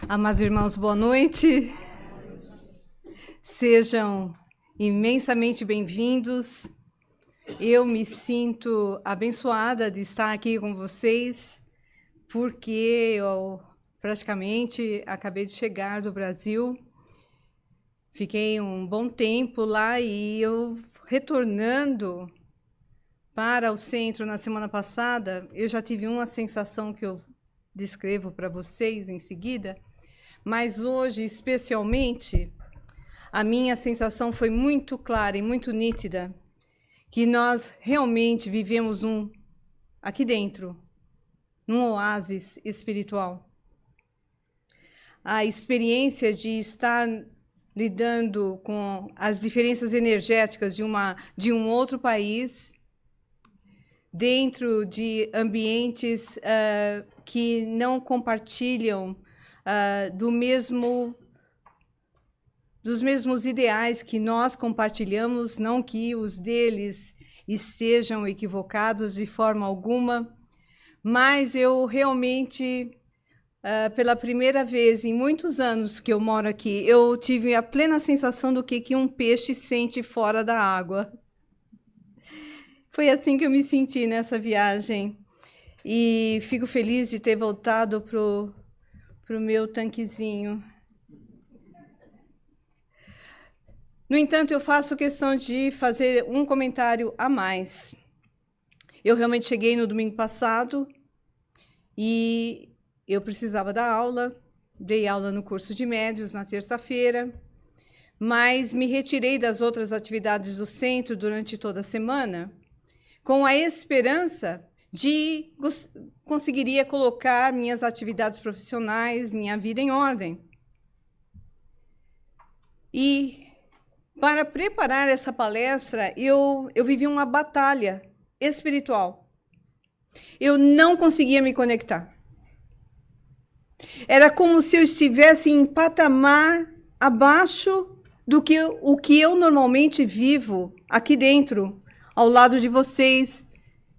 Amados irmãos, boa noite. Sejam imensamente bem-vindos. Eu me sinto abençoada de estar aqui com vocês, porque eu praticamente acabei de chegar do Brasil. Fiquei um bom tempo lá e eu retornando para o centro na semana passada, eu já tive uma sensação que eu descrevo para vocês em seguida, mas hoje, especialmente, a minha sensação foi muito clara e muito nítida, que nós realmente vivemos aqui dentro, num oásis espiritual. A experiência de estar lidando com as diferenças energéticas de um outro país, dentro de ambientes que não compartilham dos mesmos ideais que nós compartilhamos, não que os deles estejam equivocados de forma alguma, mas eu realmente, pela primeira vez em muitos anos que eu moro aqui, eu tive a plena sensação do que um peixe sente fora da água. Foi assim que eu me senti nessa viagem. E fico feliz de ter voltado pro meu tanquezinho. No entanto, eu faço questão de fazer um comentário a mais. Eu realmente cheguei no domingo passado e eu precisava dar aula, dei aula no curso de médios na terça-feira, mas me retirei das outras atividades do centro durante toda a semana, com a esperança de conseguiria colocar minhas atividades profissionais, minha vida em ordem. E para preparar essa palestra, eu vivi uma batalha espiritual. Eu não conseguia me conectar. Era como se eu estivesse em patamar abaixo do que o que eu normalmente vivo aqui dentro, ao lado de vocês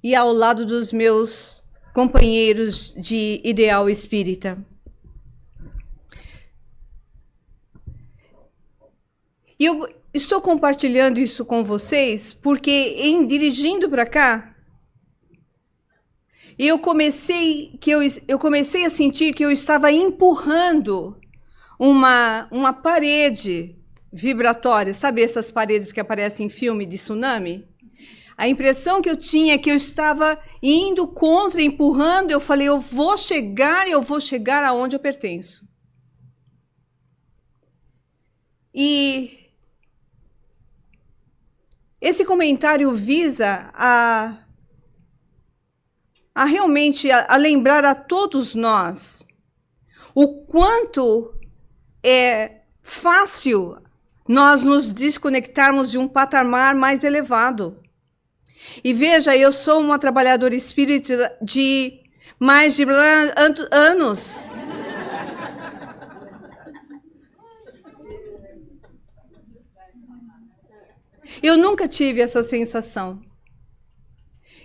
e ao lado dos meus companheiros de ideal espírita. E eu estou compartilhando isso com vocês porque, em dirigindo para cá, eu comecei a sentir que eu estava empurrando uma parede vibratória. Sabe essas paredes que aparecem em filme de tsunami? A impressão que eu tinha é que eu estava indo contra, empurrando. Eu falei, eu vou chegar aonde eu pertenço. E esse comentário visa realmente lembrar a todos nós o quanto é fácil nós nos desconectarmos de um patamar mais elevado. E veja, eu sou uma trabalhadora espírita de mais de anos. Eu nunca tive essa sensação.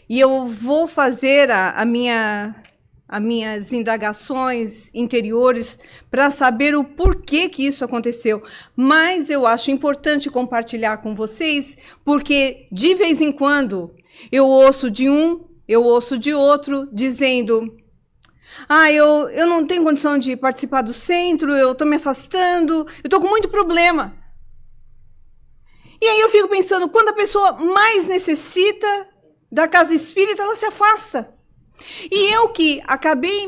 E eu vou fazer as minhas indagações interiores para saber o porquê que isso aconteceu. Mas eu acho importante compartilhar com vocês, porque de vez em quando eu ouço de um, eu ouço de outro, dizendo: eu não tenho condição de participar do centro, eu estou me afastando, eu estou com muito problema. E aí eu fico pensando, quando a pessoa mais necessita da casa espírita, ela se afasta. E eu que acabei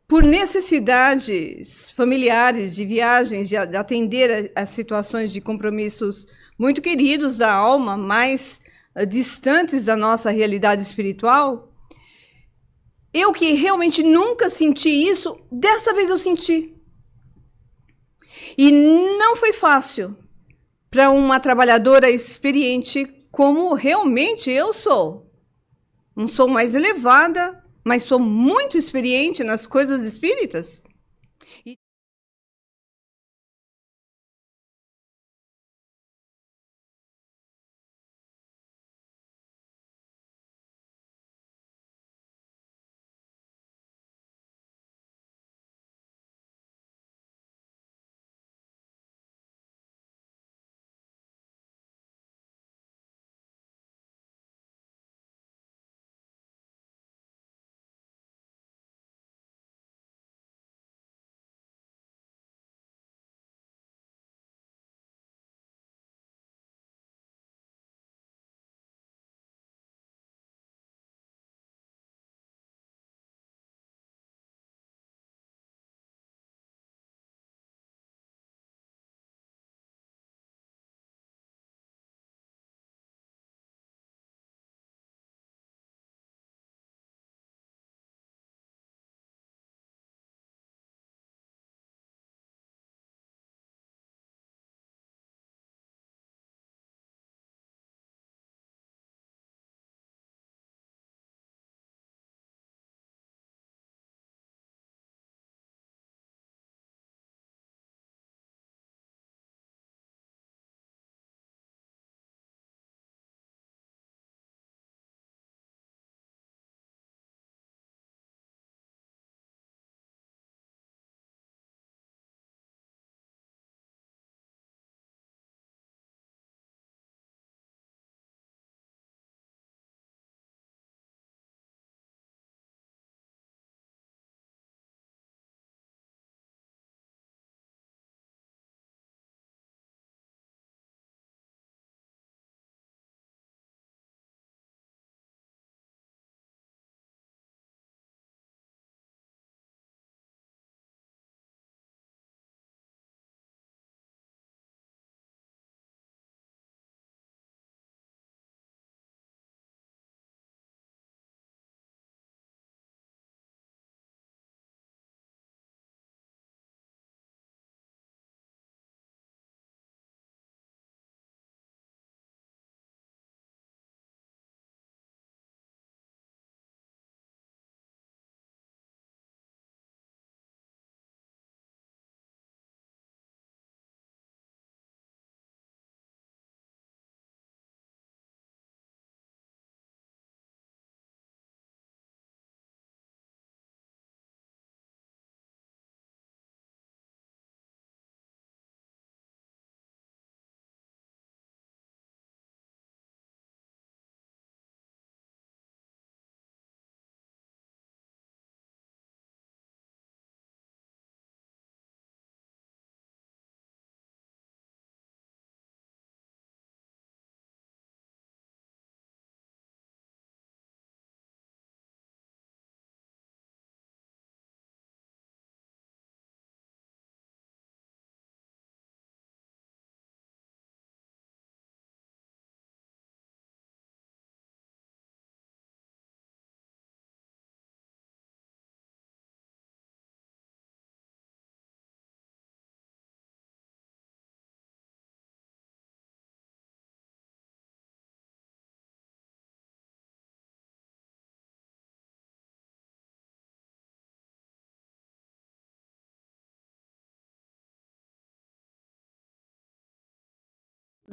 por necessidades familiares, de viagens, de atender a situações de compromissos muito queridos da alma, mais distantes da nossa realidade espiritual, eu que realmente nunca senti isso, dessa vez eu senti. E não foi fácil para uma trabalhadora experiente como realmente eu sou. Não sou mais elevada, mas sou muito experiente nas coisas espíritas.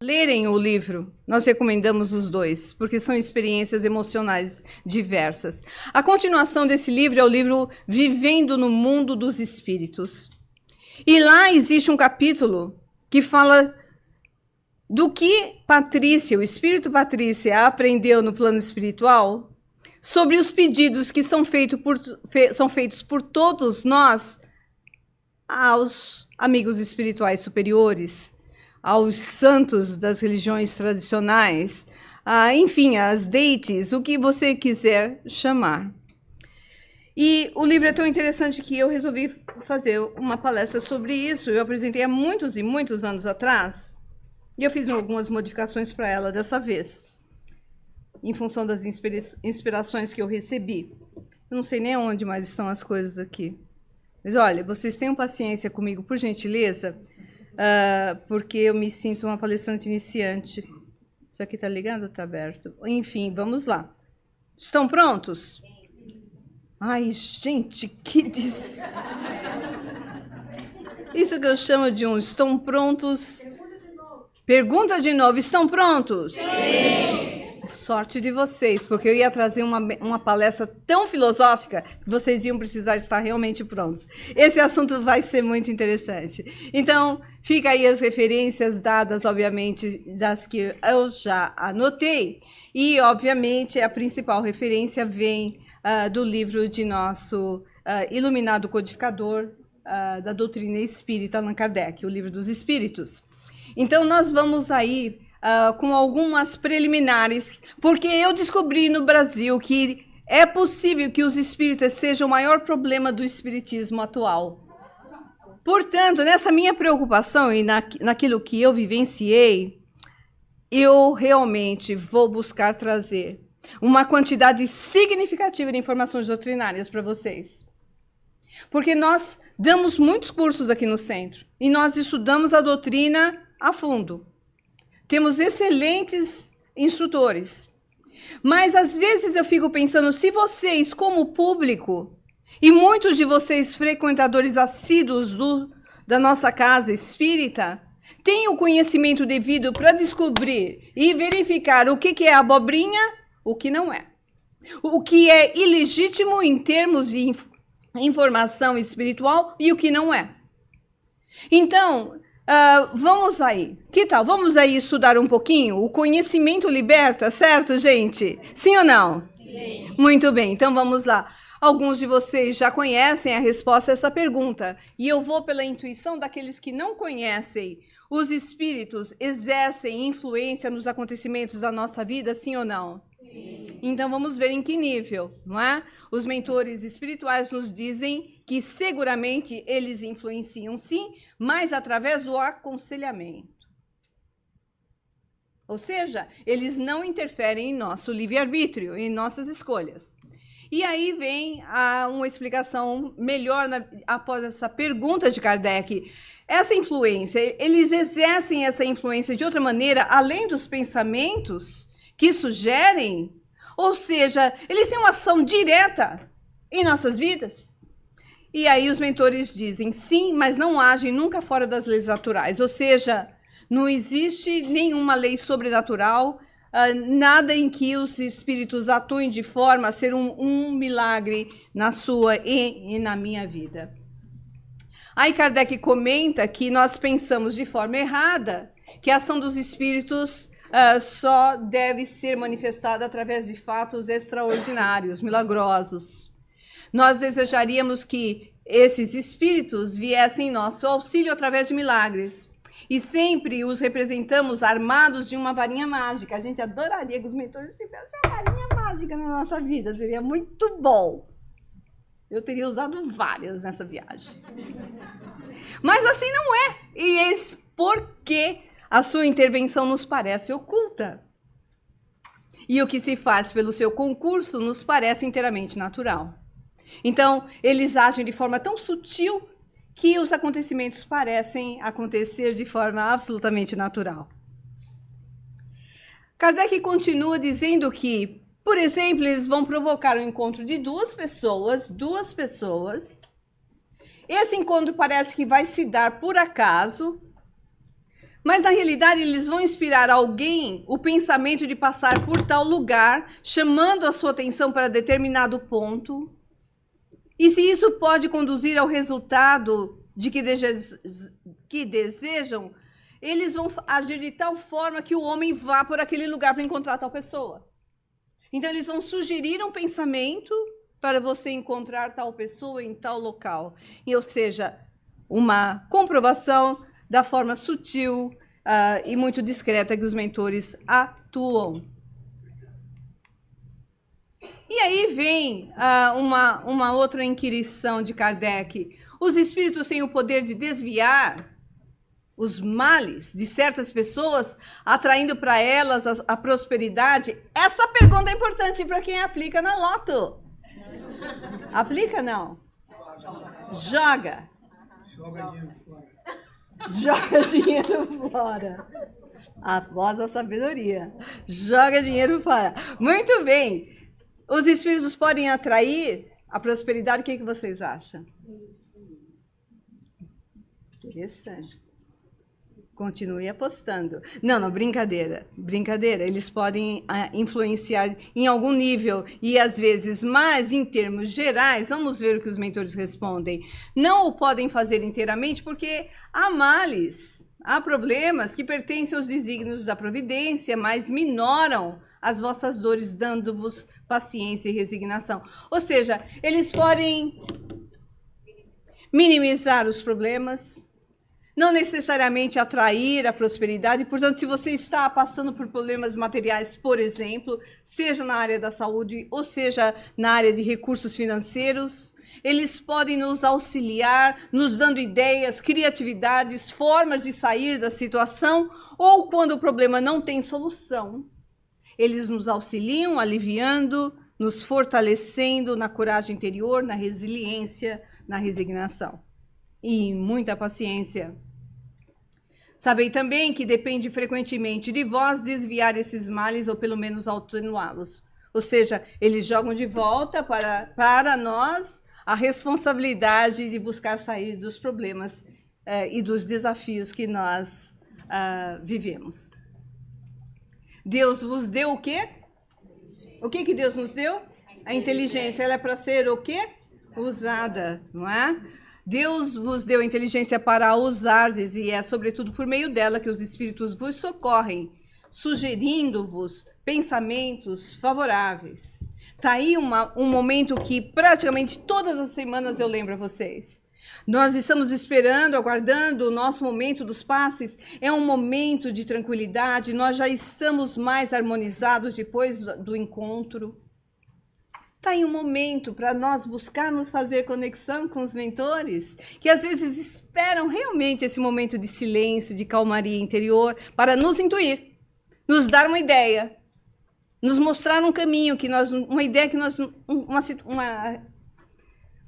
lerem o livro. Nós recomendamos os dois, porque são experiências emocionais diversas. A continuação desse livro é o livro Vivendo no Mundo dos Espíritos. E lá existe um capítulo que fala do que Patrícia, o espírito Patrícia, aprendeu no plano espiritual sobre os pedidos que são feitos por todos nós aos amigos espirituais superiores, aos santos das religiões tradicionais, enfim, às deities, o que você quiser chamar. E o livro é tão interessante que eu resolvi fazer uma palestra sobre isso. Eu apresentei há muitos e muitos anos atrás, e eu fiz algumas modificações para ela dessa vez, em função das inspirações que eu recebi. Eu não sei nem onde mais estão as coisas aqui. Mas, olha, vocês tenham paciência comigo, por gentileza, porque eu me sinto uma palestrante iniciante. Isso aqui está ligado ou está aberto? Enfim, vamos lá. Estão prontos? Ai, gente, que... Isso que eu chamo de estão prontos... Pergunta de novo, estão prontos? Sim! Sorte de vocês, porque eu ia trazer uma palestra tão filosófica que vocês iam precisar estar realmente prontos. Esse assunto vai ser muito interessante. Então, fica aí as referências dadas, obviamente, das que eu já anotei. E, obviamente, a principal referência vem do livro de nosso iluminado codificador da doutrina espírita, Allan Kardec, o Livro dos Espíritos. Então, nós vamos aí com algumas preliminares, porque eu descobri no Brasil que é possível que os espíritas sejam o maior problema do espiritismo atual. Portanto, nessa minha preocupação e naquilo que eu vivenciei, eu realmente vou buscar trazer uma quantidade significativa de informações doutrinárias para vocês. Porque nós damos muitos cursos aqui no centro e nós estudamos a doutrina a fundo. Temos excelentes instrutores. Mas, às vezes, eu fico pensando, se vocês, como público, e muitos de vocês frequentadores assíduos da nossa casa espírita, têm o conhecimento devido para descobrir e verificar o que é abobrinha, o que não é. O que é ilegítimo em termos de informação espiritual e o que não é. Então... vamos aí. Que tal? Vamos aí estudar um pouquinho? O conhecimento liberta, certo, gente? Sim ou não? Sim. Muito bem, então vamos lá. Alguns de vocês já conhecem a resposta a essa pergunta. E eu vou pela intuição daqueles que não conhecem. Os espíritos exercem influência nos acontecimentos da nossa vida, sim ou não? Sim. Então vamos ver em que nível, não é? Os mentores espirituais nos dizem que seguramente eles influenciam sim, mas através do aconselhamento. Ou seja, eles não interferem em nosso livre-arbítrio, em nossas escolhas. E aí vem uma explicação melhor após essa pergunta de Kardec. Essa influência, eles exercem essa influência de outra maneira, além dos pensamentos que sugerem, ou seja, eles têm uma ação direta em nossas vidas. E aí os mentores dizem, sim, mas não agem nunca fora das leis naturais. Ou seja, não existe nenhuma lei sobrenatural, nada em que os espíritos atuem de forma a ser um milagre na sua e na minha vida. Aí Kardec comenta que nós pensamos de forma errada, que a ação dos espíritos só deve ser manifestada através de fatos extraordinários, milagrosos. Nós desejaríamos que esses espíritos viessem em nosso auxílio através de milagres. E sempre os representamos armados de uma varinha mágica. A gente adoraria que os mentores tivessem uma varinha mágica na nossa vida. Seria muito bom. Eu teria usado várias nessa viagem. Mas assim não é. E eis porque a sua intervenção nos parece oculta. E o que se faz pelo seu concurso nos parece inteiramente natural. Então, eles agem de forma tão sutil que os acontecimentos parecem acontecer de forma absolutamente natural. Kardec continua dizendo que, por exemplo, eles vão provocar o encontro de duas pessoas. Esse encontro parece que vai se dar por acaso, Mas, na realidade, eles vão inspirar alguém o pensamento de passar por tal lugar, chamando a sua atenção para determinado ponto. E se isso pode conduzir ao resultado de que desejam, eles vão agir de tal forma que o homem vá por aquele lugar para encontrar tal pessoa. Então, eles vão sugerir um pensamento para você encontrar tal pessoa em tal local. Ou seja, uma comprovação da forma sutil e muito discreta que os mentores atuam. E aí vem uma outra inquirição de Kardec. Os espíritos têm o poder de desviar os males de certas pessoas, atraindo para elas a prosperidade? Essa pergunta é importante para quem aplica na loto. Aplica, não? Joga. Joga dinheiro fora. Joga dinheiro fora. A voz da sabedoria. Joga dinheiro fora. Muito bem. Os espíritos podem atrair a prosperidade. O que vocês acham? Interessante. Continue apostando. Não, brincadeira. Brincadeira. Eles podem influenciar em algum nível e às vezes, mas em termos gerais, vamos ver o que os mentores respondem. Não o podem fazer inteiramente porque há males, há problemas que pertencem aos desígnios da providência, mas minoram as vossas dores, dando-vos paciência e resignação. Ou seja, eles podem minimizar os problemas, não necessariamente atrair a prosperidade. Portanto, se você está passando por problemas materiais, por exemplo, seja na área da saúde ou seja na área de recursos financeiros, eles podem nos auxiliar, nos dando ideias, criatividades, formas de sair da situação, ou quando o problema não tem solução, eles nos auxiliam, aliviando, nos fortalecendo na coragem interior, na resiliência, na resignação e muita paciência. Sabem também que depende frequentemente de vós desviar esses males ou pelo menos atenuá-los. Ou seja, eles jogam de volta para nós a responsabilidade de buscar sair dos problemas e dos desafios que nós vivemos. Deus vos deu o quê? O que Deus nos deu? A inteligência. Ela é para ser o quê? Usada, não é? Deus vos deu a inteligência para usardes, e é sobretudo por meio dela que os espíritos vos socorrem, sugerindo-vos pensamentos favoráveis. Está aí um momento que praticamente todas as semanas eu lembro a vocês. Nós estamos esperando, aguardando o nosso momento dos passes. É um momento de tranquilidade, nós já estamos mais harmonizados depois do encontro. Está aí um momento para nós buscarmos fazer conexão com os mentores, que às vezes esperam realmente esse momento de silêncio, de calmaria interior, para nos intuir, nos dar uma ideia, nos mostrar um caminho, uma ideia que nós,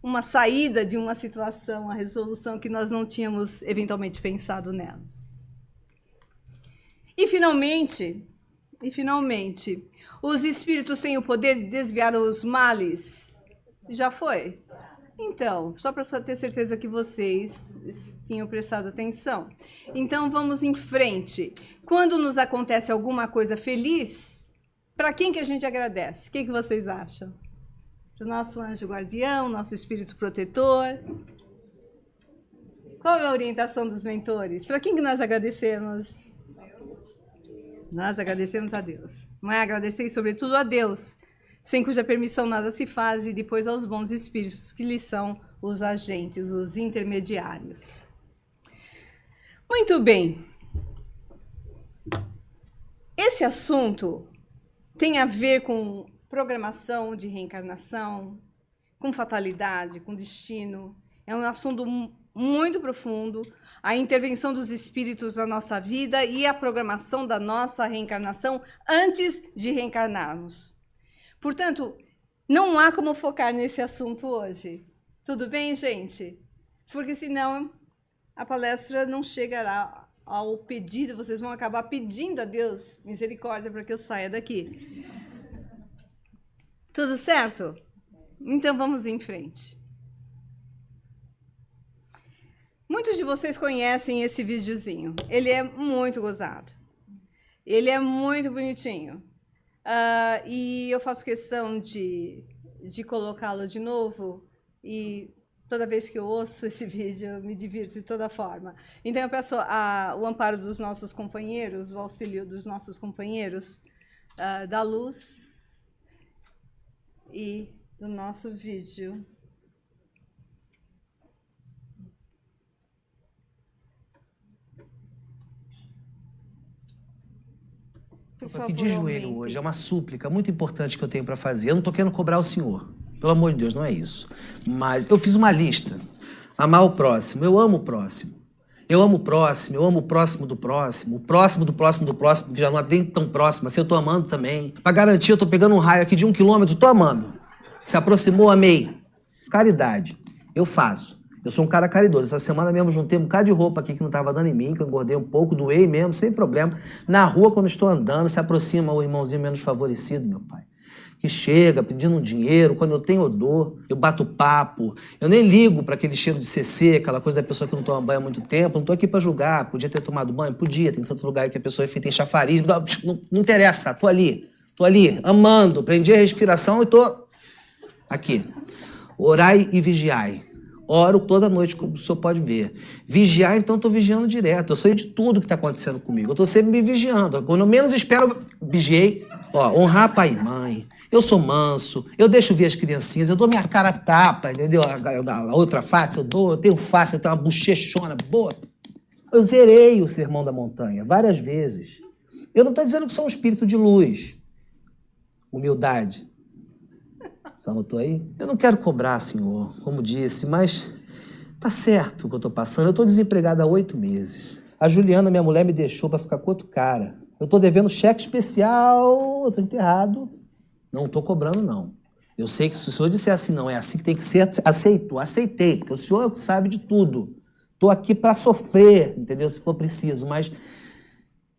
uma saída de uma situação, uma resolução que nós não tínhamos eventualmente pensado nelas. E finalmente, os espíritos têm o poder de desviar os males? Já foi? Então, só para ter certeza que vocês tinham prestado atenção. Então, vamos em frente. Quando nos acontece alguma coisa feliz, para quem que a gente agradece? O que vocês acham? Para o nosso anjo guardião, nosso espírito protetor? Qual é a orientação dos mentores? Para quem que nós agradecemos? Nós agradecemos a Deus. Não é? Agradecer sobretudo a Deus, sem cuja permissão nada se faz, e depois aos bons espíritos que lhes são os agentes, os intermediários. Muito bem. Esse assunto tem a ver com programação de reencarnação, com fatalidade, com destino. É um assunto muito profundo. A intervenção dos espíritos na nossa vida e a programação da nossa reencarnação antes de reencarnarmos. Portanto, não há como focar nesse assunto hoje. Tudo bem, gente? Porque senão a palestra não chegará ao pedido, vocês vão acabar pedindo a Deus misericórdia para que eu saia daqui. Tudo certo? Então vamos em frente. Muitos de vocês conhecem esse videozinho. Ele é muito gozado. Ele é muito bonitinho. E eu faço questão de colocá-lo de novo. E toda vez que eu ouço esse vídeo, eu me divirto de toda forma. Então, eu peço o amparo dos nossos companheiros, o auxílio dos nossos companheiros da luz e do nosso vídeo. Estou aqui de joelho hoje, é uma súplica muito importante que eu tenho para fazer. Eu não estou querendo cobrar o senhor, pelo amor de Deus, não é isso. Mas eu fiz uma lista. Amar o próximo, eu amo o próximo. Eu amo o próximo, eu amo o próximo do próximo, o próximo do próximo do próximo, que já não é nem tão próximo assim, eu estou amando também. Para garantir, eu estou pegando um raio aqui de 1 quilômetro, estou amando. Se aproximou, amei. Caridade, eu faço. Eu sou um cara caridoso. Essa semana mesmo juntei um bocado de roupa aqui que não estava dando em mim, que eu engordei um pouco, doei mesmo, sem problema. Na rua, quando estou andando, se aproxima o irmãozinho menos favorecido, meu pai. Que chega pedindo um dinheiro, quando eu tenho odor, eu bato papo. Eu nem ligo para aquele cheiro de CC, aquela coisa da pessoa que não toma banho há muito tempo. Não estou aqui para julgar. Podia ter tomado banho? Podia. Tem tanto lugar que a pessoa é feita em chafariz. Não interessa. Tô ali, amando. Prendi a respiração e tô aqui. Orai e vigiai. Oro toda noite, como o senhor pode ver. Vigiar, então, estou vigiando direto. Eu sei de tudo que está acontecendo comigo. Eu estou sempre me vigiando. Quando eu menos espero, eu vigiei. Ó, honrar pai e mãe. Eu sou manso. Eu deixo ver as criancinhas. Eu dou minha cara a tapa, entendeu? A outra face, eu tenho face, eu tenho uma bochechona boa. Eu zerei o Sermão da Montanha várias vezes. Eu não estou dizendo que sou um espírito de luz. Humildade. Você anotou aí? Eu não quero cobrar, senhor, como disse, mas tá certo o que eu tô passando. Eu tô desempregada há 8 meses. A Juliana, minha mulher, me deixou pra ficar com outro cara. Eu tô devendo cheque especial, eu tô enterrado. Não tô cobrando, não. Eu sei que se o senhor disser assim, não, é assim que tem que ser, aceitei, porque o senhor é o que sabe de tudo. Tô aqui pra sofrer, entendeu? Se for preciso, mas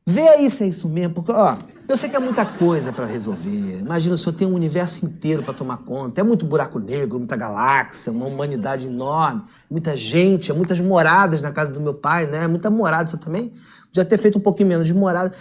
vê aí se é isso mesmo, porque, ó, eu sei que é muita coisa para resolver. Imagina, o senhor tem um universo inteiro para tomar conta. É muito buraco negro, muita galáxia, uma humanidade enorme, muita gente, muitas moradas na casa do meu pai, né? Muita morada, o senhor também podia ter feito um pouquinho menos de morada.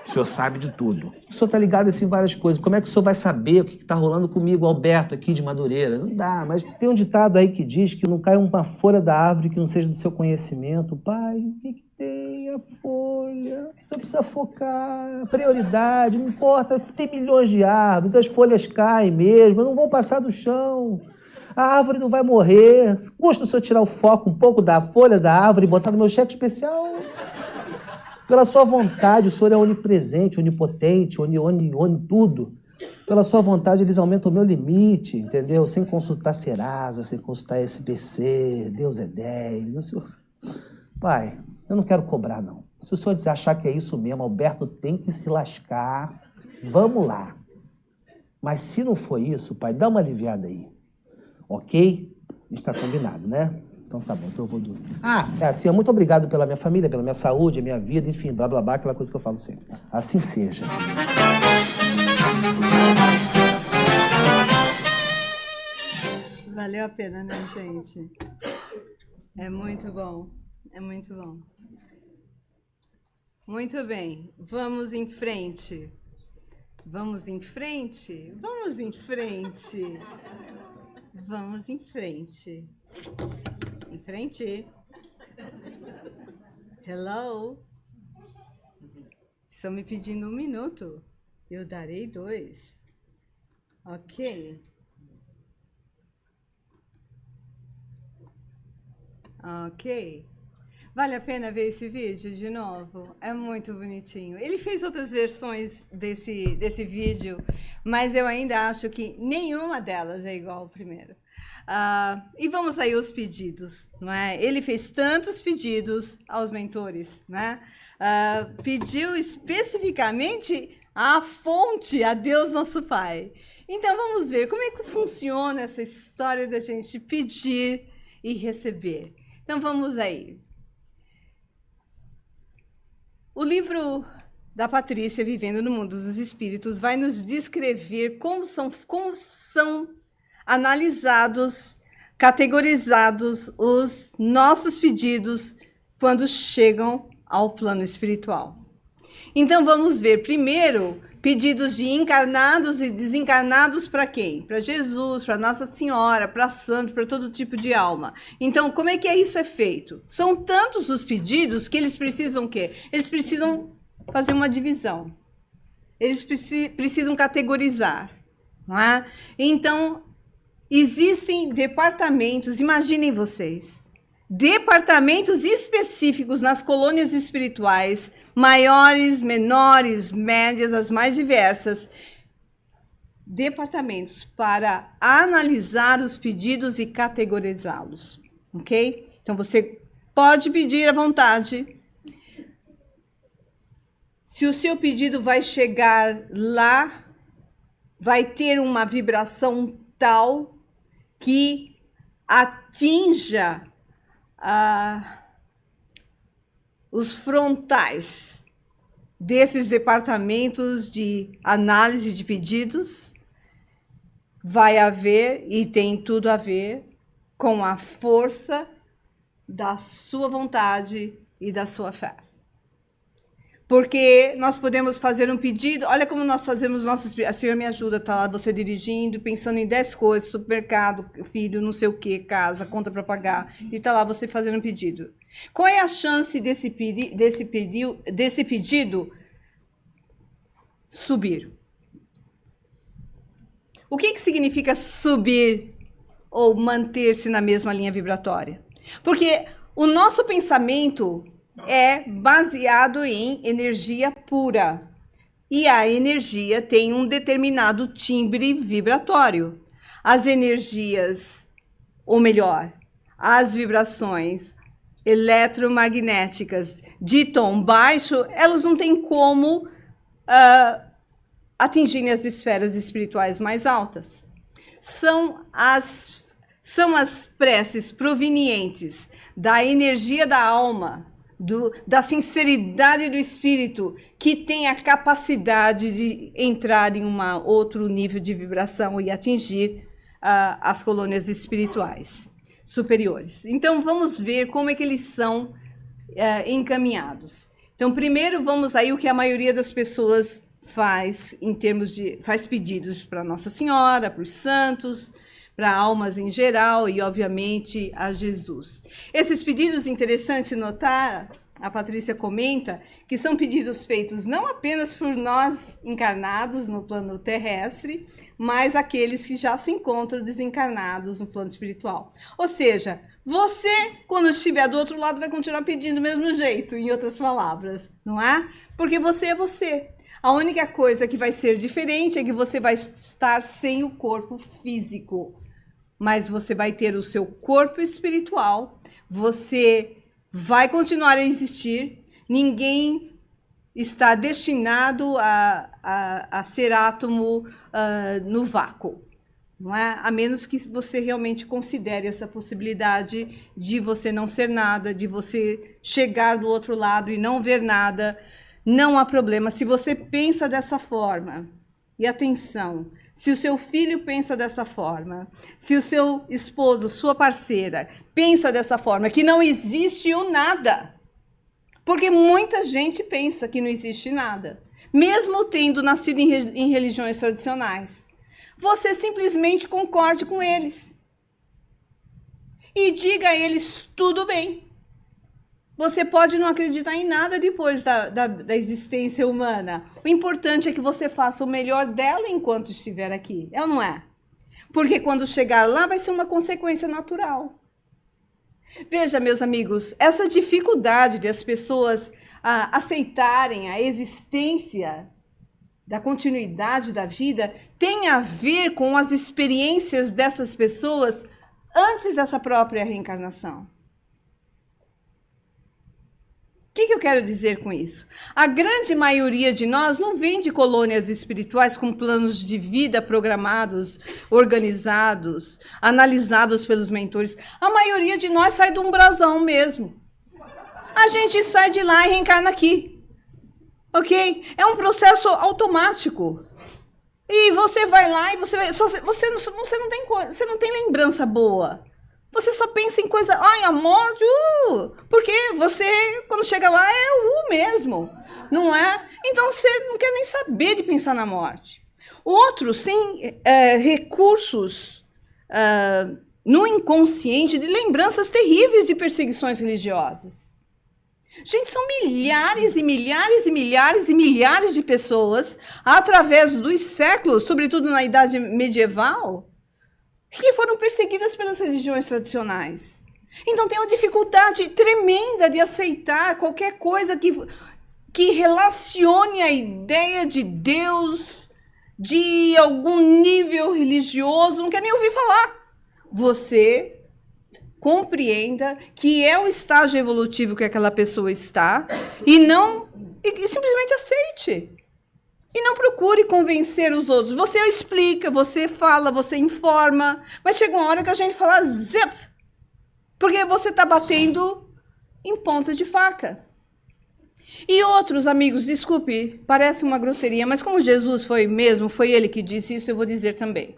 O senhor sabe de tudo. O senhor tá ligado assim em várias coisas. Como é que o senhor vai saber o que tá rolando comigo, Alberto, aqui de Madureira? Não dá, mas tem um ditado aí que diz que não cai uma folha da árvore que não seja do seu conhecimento. Pai, o que tem a folha? O senhor precisa focar, prioridade, não importa, tem milhões de árvores, as folhas caem mesmo, não vão passar do chão. A árvore não vai morrer. Custa o senhor tirar o foco um pouco da folha da árvore e botar no meu cheque especial? Pela sua vontade, o senhor é onipresente, onipotente, tudo. Pela sua vontade, eles aumentam o meu limite, entendeu? Sem consultar Serasa, sem consultar SBC, Deus é 10. O senhor... Pai, eu não quero cobrar, não. Se o senhor achar que é isso mesmo, Alberto tem que se lascar, vamos lá. Mas se não for isso, pai, dá uma aliviada aí. Ok? Está combinado, né? Então tá bom, então eu vou dormir. É assim, muito obrigado pela minha família, pela minha saúde, minha vida, enfim, blá, blá, blá, aquela coisa que eu falo sempre. Tá? Assim seja. Valeu a pena, né, gente? É muito bom, é muito bom. Muito bem, vamos em frente. Vamos em frente? Vamos em frente. Vamos em frente. Em frente. Hello. Estão me pedindo 1 minuto. Eu darei 2. Ok. Ok. Vale a pena ver esse vídeo de novo? É muito bonitinho. Ele fez outras versões desse vídeo, mas eu ainda acho que nenhuma delas é igual ao primeiro. E vamos aí aos pedidos, não é? Ele fez tantos pedidos aos mentores, né? Pediu especificamente a fonte, a Deus Nosso Pai. Então vamos ver como é que funciona essa história da gente pedir e receber. Então vamos aí. O livro da Patrícia, Vivendo no Mundo dos Espíritos, vai nos descrever como são analisados categorizados os nossos pedidos quando chegam ao plano espiritual. Então vamos ver primeiro pedidos de encarnados e desencarnados para quem? Para Jesus, para Nossa Senhora, para santo, para todo tipo de alma. Então, como é que isso é feito? São tantos os pedidos que eles precisam o quê? Eles precisam fazer uma divisão. Eles precisam categorizar. Não é? Então, existem departamentos, imaginem vocês, departamentos específicos nas colônias espirituais, maiores, menores, médias, as mais diversas, departamentos para analisar os pedidos e categorizá-los, ok? Então, você pode pedir à vontade. Se o seu pedido vai chegar lá, vai ter uma vibração tal que atinja os frontais desses departamentos de análise de pedidos, vai haver e tem tudo a ver com a força da sua vontade e da sua fé. Porque nós podemos fazer um pedido, olha como nós fazemos nossos... A senhora me ajuda, tá lá você dirigindo, pensando em 10 coisas, supermercado, filho, não sei o que, casa, conta para pagar, e tá lá você fazendo um pedido. Qual é a chance desse pedido subir? O que significa subir ou manter-se na mesma linha vibratória? Porque o nosso pensamento é baseado em energia pura. E a energia tem um determinado timbre vibratório. As energias, ou melhor, as vibrações eletromagnéticas de tom baixo, elas não têm como atingirem as esferas espirituais mais altas. São as preces provenientes da energia da alma, da sinceridade do espírito, que tem a capacidade de entrar em um outro nível de vibração e atingir as colônias espirituais superiores. Então, vamos ver como é que eles são encaminhados. Então, primeiro, vamos aí o que a maioria das pessoas faz, faz pedidos para Nossa Senhora, para os santos, para almas em geral e, obviamente, a Jesus. Esses pedidos, interessante notar, a Patrícia comenta, que são pedidos feitos não apenas por nós encarnados no plano terrestre, mas aqueles que já se encontram desencarnados no plano espiritual. Ou seja, você, quando estiver do outro lado, vai continuar pedindo do mesmo jeito, em outras palavras, não é? Porque você é você. A única coisa que vai ser diferente é que você vai estar sem o corpo físico, mas você vai ter o seu corpo espiritual, você vai continuar a existir, ninguém está destinado a ser átomo no vácuo, não é? A menos que você realmente considere essa possibilidade de você não ser nada, de você chegar do outro lado e não ver nada. Não há problema. Se você pensa dessa forma, e atenção, se o seu filho pensa dessa forma, se o seu esposo, sua parceira, pensa dessa forma, que não existe o nada, porque muita gente pensa que não existe nada, mesmo tendo nascido em religiões tradicionais, você simplesmente concorde com eles e diga a eles tudo bem. Você pode não acreditar em nada depois da existência humana. O importante é que você faça o melhor dela enquanto estiver aqui. É ou não é? Porque quando chegar lá vai ser uma consequência natural. Veja, meus amigos, essa dificuldade de as pessoas aceitarem a existência da continuidade da vida tem a ver com as experiências dessas pessoas antes dessa própria reencarnação. O que eu quero dizer com isso? A grande maioria de nós não vem de colônias espirituais com planos de vida programados, organizados, analisados pelos mentores. A maioria de nós sai do umbrasão mesmo. A gente sai de lá e reencarna aqui. Ok? É um processo automático. E você vai lá e você não tem lembrança boa. Você só pensa em coisa, ai, a morte, porque você, quando chega lá, é mesmo, não é? Então, você não quer nem saber de pensar na morte. Outros têm recursos no inconsciente de lembranças terríveis de perseguições religiosas. Gente, são milhares e milhares e milhares e milhares de pessoas, através dos séculos, sobretudo na Idade Medieval, que foram perseguidas pelas religiões tradicionais. Então, tem uma dificuldade tremenda de aceitar qualquer coisa que relacione a ideia de Deus, de algum nível religioso, não quer nem ouvir falar. Você compreenda que é o estágio evolutivo que aquela pessoa está e simplesmente aceite. E não procure convencer os outros. Você explica, você fala, você informa, mas chega uma hora que a gente fala zip, porque você está batendo em ponta de faca. E outros, amigos, desculpe, parece uma grosseria, mas como Jesus foi ele que disse isso, eu vou dizer também.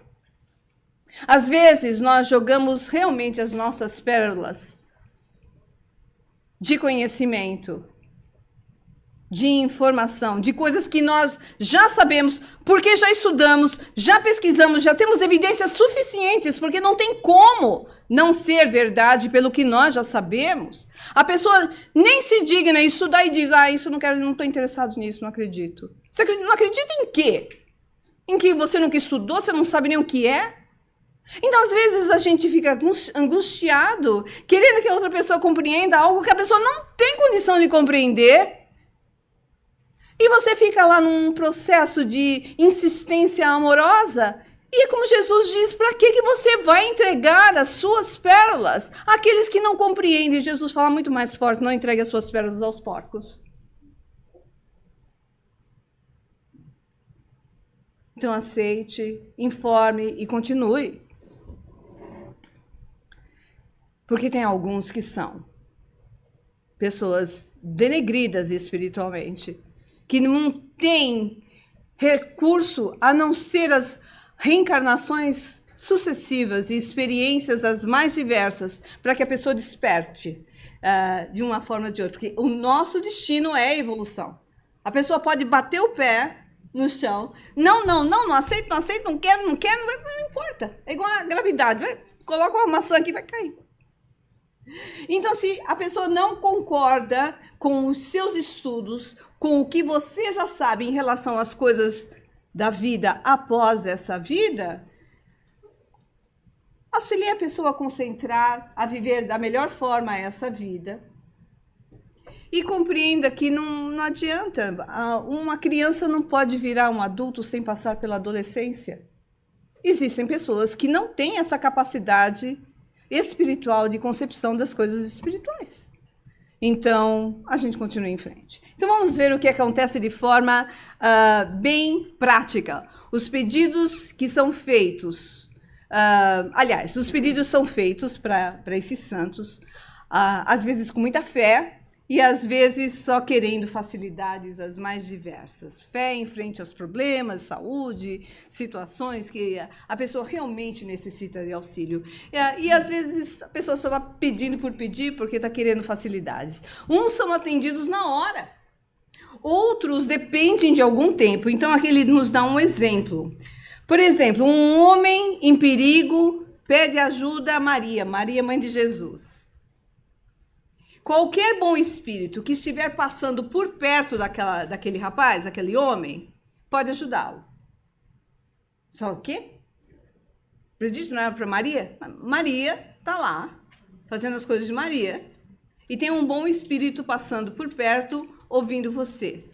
Às vezes, nós jogamos realmente as nossas pérolas de conhecimento, de informação, de coisas que nós já sabemos, porque já estudamos, já pesquisamos, já temos evidências suficientes, porque não tem como não ser verdade pelo que nós já sabemos. A pessoa nem se digna a estudar e diz, isso não quero, não estou interessado nisso, não acredito. Você não acredita em quê? Em que você nunca estudou, você não sabe nem o que é? Então, às vezes, a gente fica angustiado, querendo que a outra pessoa compreenda algo que a pessoa não tem condição de compreender. E você fica lá num processo de insistência amorosa. E é como Jesus diz, para que você vai entregar as suas pérolas àqueles que não compreendem? Jesus fala muito mais forte, não entregue as suas pérolas aos porcos. Então, aceite, informe e continue. Porque tem alguns que são pessoas denegridas espiritualmente, que não têm recurso a não ser as reencarnações sucessivas e experiências as mais diversas para que a pessoa desperte de uma forma ou de outra. Porque o nosso destino é a evolução. A pessoa pode bater o pé no chão. Não aceito, não quero, não importa. É igual a gravidade. Coloca uma maçã aqui e vai cair. Então, se a pessoa não concorda com os seus estudos, com o que você já sabe em relação às coisas da vida após essa vida, auxilie a pessoa a concentrar, a viver da melhor forma essa vida. E compreenda que não adianta, uma criança não pode virar um adulto sem passar pela adolescência. Existem pessoas que não têm essa capacidade espiritual de concepção das coisas espirituais. Então, a gente continua em frente. Então, vamos ver o que acontece de forma bem prática. Os pedidos que são feitos, os pedidos são feitos para esses santos, às vezes com muita fé, e às vezes só querendo facilidades as mais diversas. Fé em frente aos problemas, saúde, situações que a pessoa realmente necessita de auxílio. E às vezes a pessoa só está pedindo por pedir porque está querendo facilidades. Uns são atendidos na hora. Outros dependem de algum tempo. Então aqui ele nos dá um exemplo. Por exemplo, um homem em perigo pede ajuda a Maria, mãe de Jesus. Qualquer bom espírito que estiver passando por perto daquele rapaz, daquele homem, pode ajudá-lo. Você fala, o quê? Acredito, não era para Maria? Maria está lá, fazendo as coisas de Maria, e tem um bom espírito passando por perto, ouvindo você.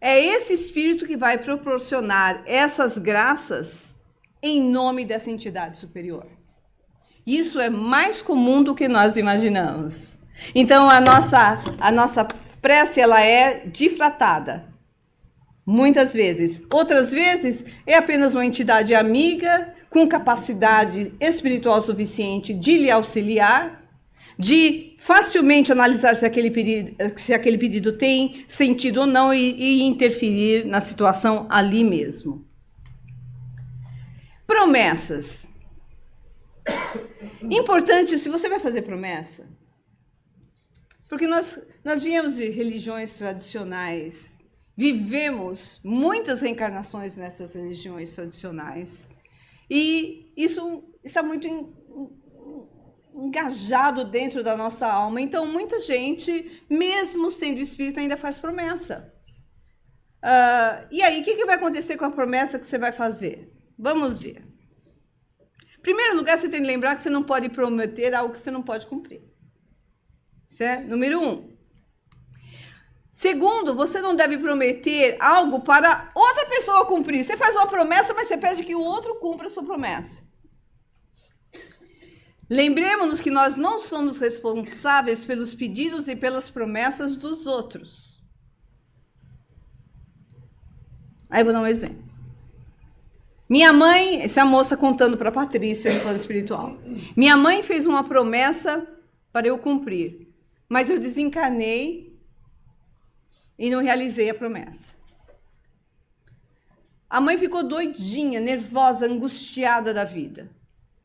É esse espírito que vai proporcionar essas graças em nome dessa entidade superior. Isso é mais comum do que nós imaginamos. Então, a nossa prece ela é difratada. Muitas vezes. Outras vezes, é apenas uma entidade amiga, com capacidade espiritual suficiente de lhe auxiliar, de facilmente analisar se aquele pedido tem sentido ou não e interferir na situação ali mesmo. Promessas. Importante, se você vai fazer promessa, porque nós viemos de religiões tradicionais, vivemos muitas reencarnações nessas religiões tradicionais, e isso está muito engajado dentro da nossa alma. Então, muita gente, mesmo sendo espírita, ainda faz promessa. E aí, o que vai acontecer com a promessa que você vai fazer? Vamos ver. Em primeiro lugar, você tem que lembrar que você não pode prometer algo que você não pode cumprir. Isso é número 1. Segundo, você não deve prometer algo para outra pessoa cumprir. Você faz uma promessa, mas você pede que o outro cumpra a sua promessa. Lembremos-nos que nós não somos responsáveis pelos pedidos e pelas promessas dos outros. Aí eu vou dar um exemplo. Minha mãe, essa é a moça contando para a Patrícia no plano espiritual. Minha mãe fez uma promessa para eu cumprir, mas eu desencarnei e não realizei a promessa. A mãe ficou doidinha, nervosa, angustiada da vida.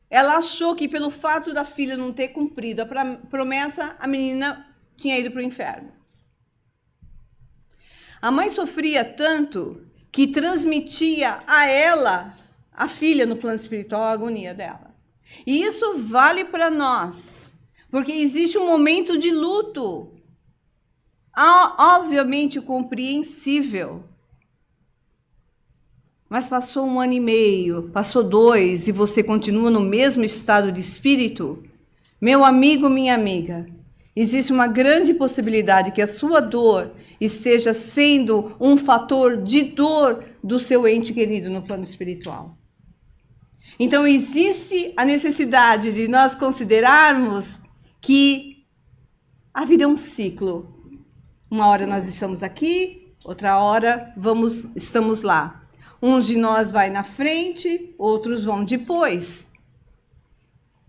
Ela achou que pelo fato da filha não ter cumprido a promessa, a menina tinha ido para o inferno. A mãe sofria tanto que transmitia a ela, a filha no plano espiritual, a agonia dela. E isso vale para nós, porque existe um momento de luto, obviamente compreensível. Mas passou 1 ano e meio, passou 2, e você continua no mesmo estado de espírito, meu amigo, minha amiga, existe uma grande possibilidade que a sua dor esteja sendo um fator de dor do seu ente querido no plano espiritual. Então, existe a necessidade de nós considerarmos que a vida é um ciclo. Uma hora nós estamos aqui, outra hora estamos lá. Uns de nós vai na frente, outros vão depois.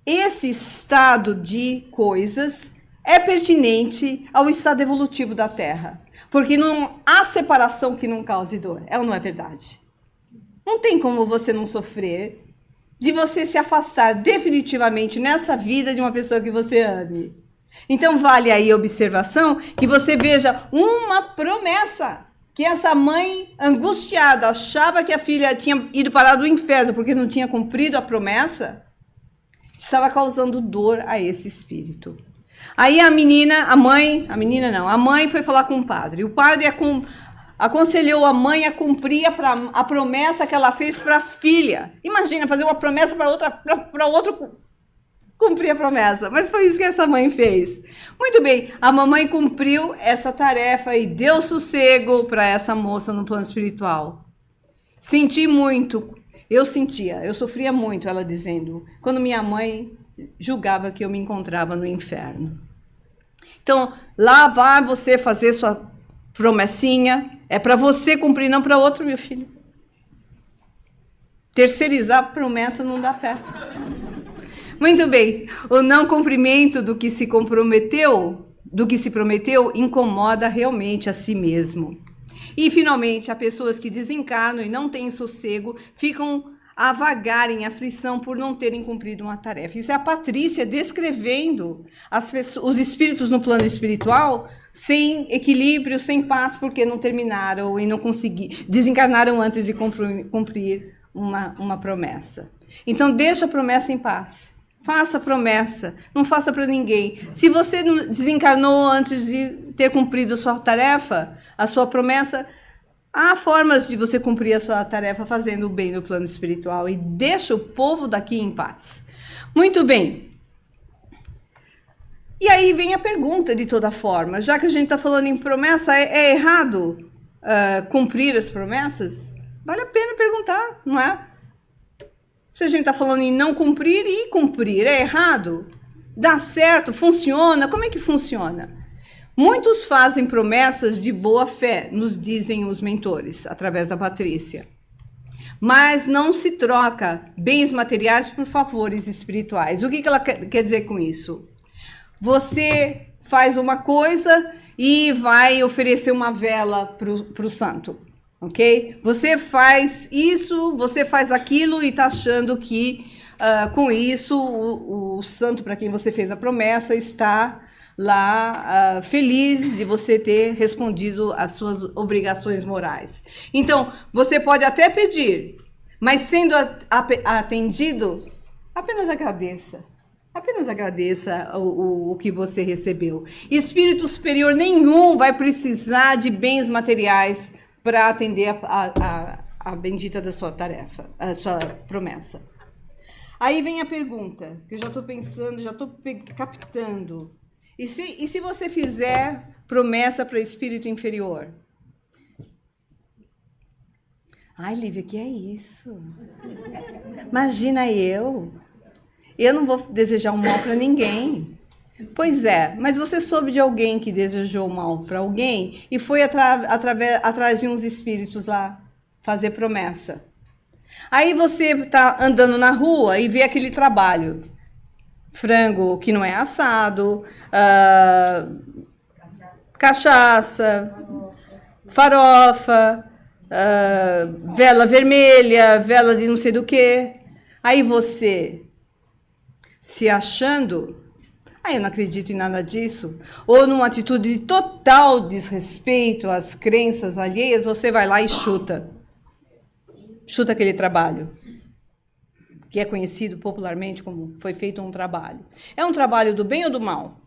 Esse estado de coisas é pertinente ao estado evolutivo da Terra. Porque não há separação que não cause dor. É ou não é verdade? Não tem como você não sofrer de você se afastar definitivamente nessa vida de uma pessoa que você ame. Então vale aí a observação que você veja uma promessa que essa mãe angustiada achava que a filha tinha ido parar do inferno porque não tinha cumprido a promessa, estava causando dor a esse espírito. Aí a mãe foi falar com o padre. O padre aconselhou a mãe a cumprir a promessa que ela fez para a filha. Imagina, fazer uma promessa para outro cumprir a promessa. Mas foi isso que essa mãe fez. Muito bem, a mamãe cumpriu essa tarefa e deu sossego para essa moça no plano espiritual. Senti muito, eu sofria muito, ela dizendo, quando minha mãe julgava que eu me encontrava no inferno. Então, lá vai você fazer sua promessinha, é para você cumprir, não para outro, meu filho. Terceirizar a promessa não dá pé. Muito bem, o não cumprimento do que se prometeu, incomoda realmente a si mesmo. E, finalmente, há pessoas que desencarnam e não têm sossego, ficam a vagar em aflição por não terem cumprido uma tarefa. Isso é a Patrícia descrevendo os espíritos no plano espiritual sem equilíbrio, sem paz, porque não terminaram e não desencarnaram antes de cumprir uma promessa. Então, deixa a promessa em paz. Faça a promessa, não faça para ninguém. Se você não desencarnou antes de ter cumprido a sua tarefa, a sua promessa, há formas de você cumprir a sua tarefa fazendo o bem no plano espiritual e deixa o povo daqui em paz. Muito bem. E aí vem a pergunta de toda forma. Já que a gente está falando em promessa, é errado cumprir as promessas? Vale a pena perguntar, não é? Se a gente está falando em não cumprir e cumprir, é errado? Dá certo? Funciona? Como é que funciona? Muitos fazem promessas de boa fé, nos dizem os mentores, através da Patrícia. Mas não se troca bens materiais por favores espirituais. O que ela quer dizer com isso? Você faz uma coisa e vai oferecer uma vela para o santo, ok? Você faz isso, você faz aquilo e está achando que com isso, o santo para quem você fez a promessa está lá feliz de você ter respondido às suas obrigações morais. Então, você pode até pedir, mas sendo atendido, apenas agradeça. Apenas agradeça o que você recebeu. Espírito superior nenhum vai precisar de bens materiais para atender a bendita da sua tarefa, a sua promessa. Aí vem a pergunta, que eu já estou pensando, já estou captando. E se você fizer promessa para espírito inferior? Ai, Lívia, que é isso? Imagina eu não vou desejar um mal para ninguém. Pois é, mas você soube de alguém que desejou mal para alguém e foi atrás de uns espíritos lá fazer promessa. Aí você está andando na rua e vê aquele trabalho. Frango que não é assado, cachaça, farofa, vela vermelha, vela de não sei do que. Aí você, se achando, eu não acredito em nada disso, ou numa atitude de total desrespeito às crenças alheias, você vai lá e chuta aquele trabalho, que é conhecido popularmente como foi feito um trabalho. É um trabalho do bem ou do mal?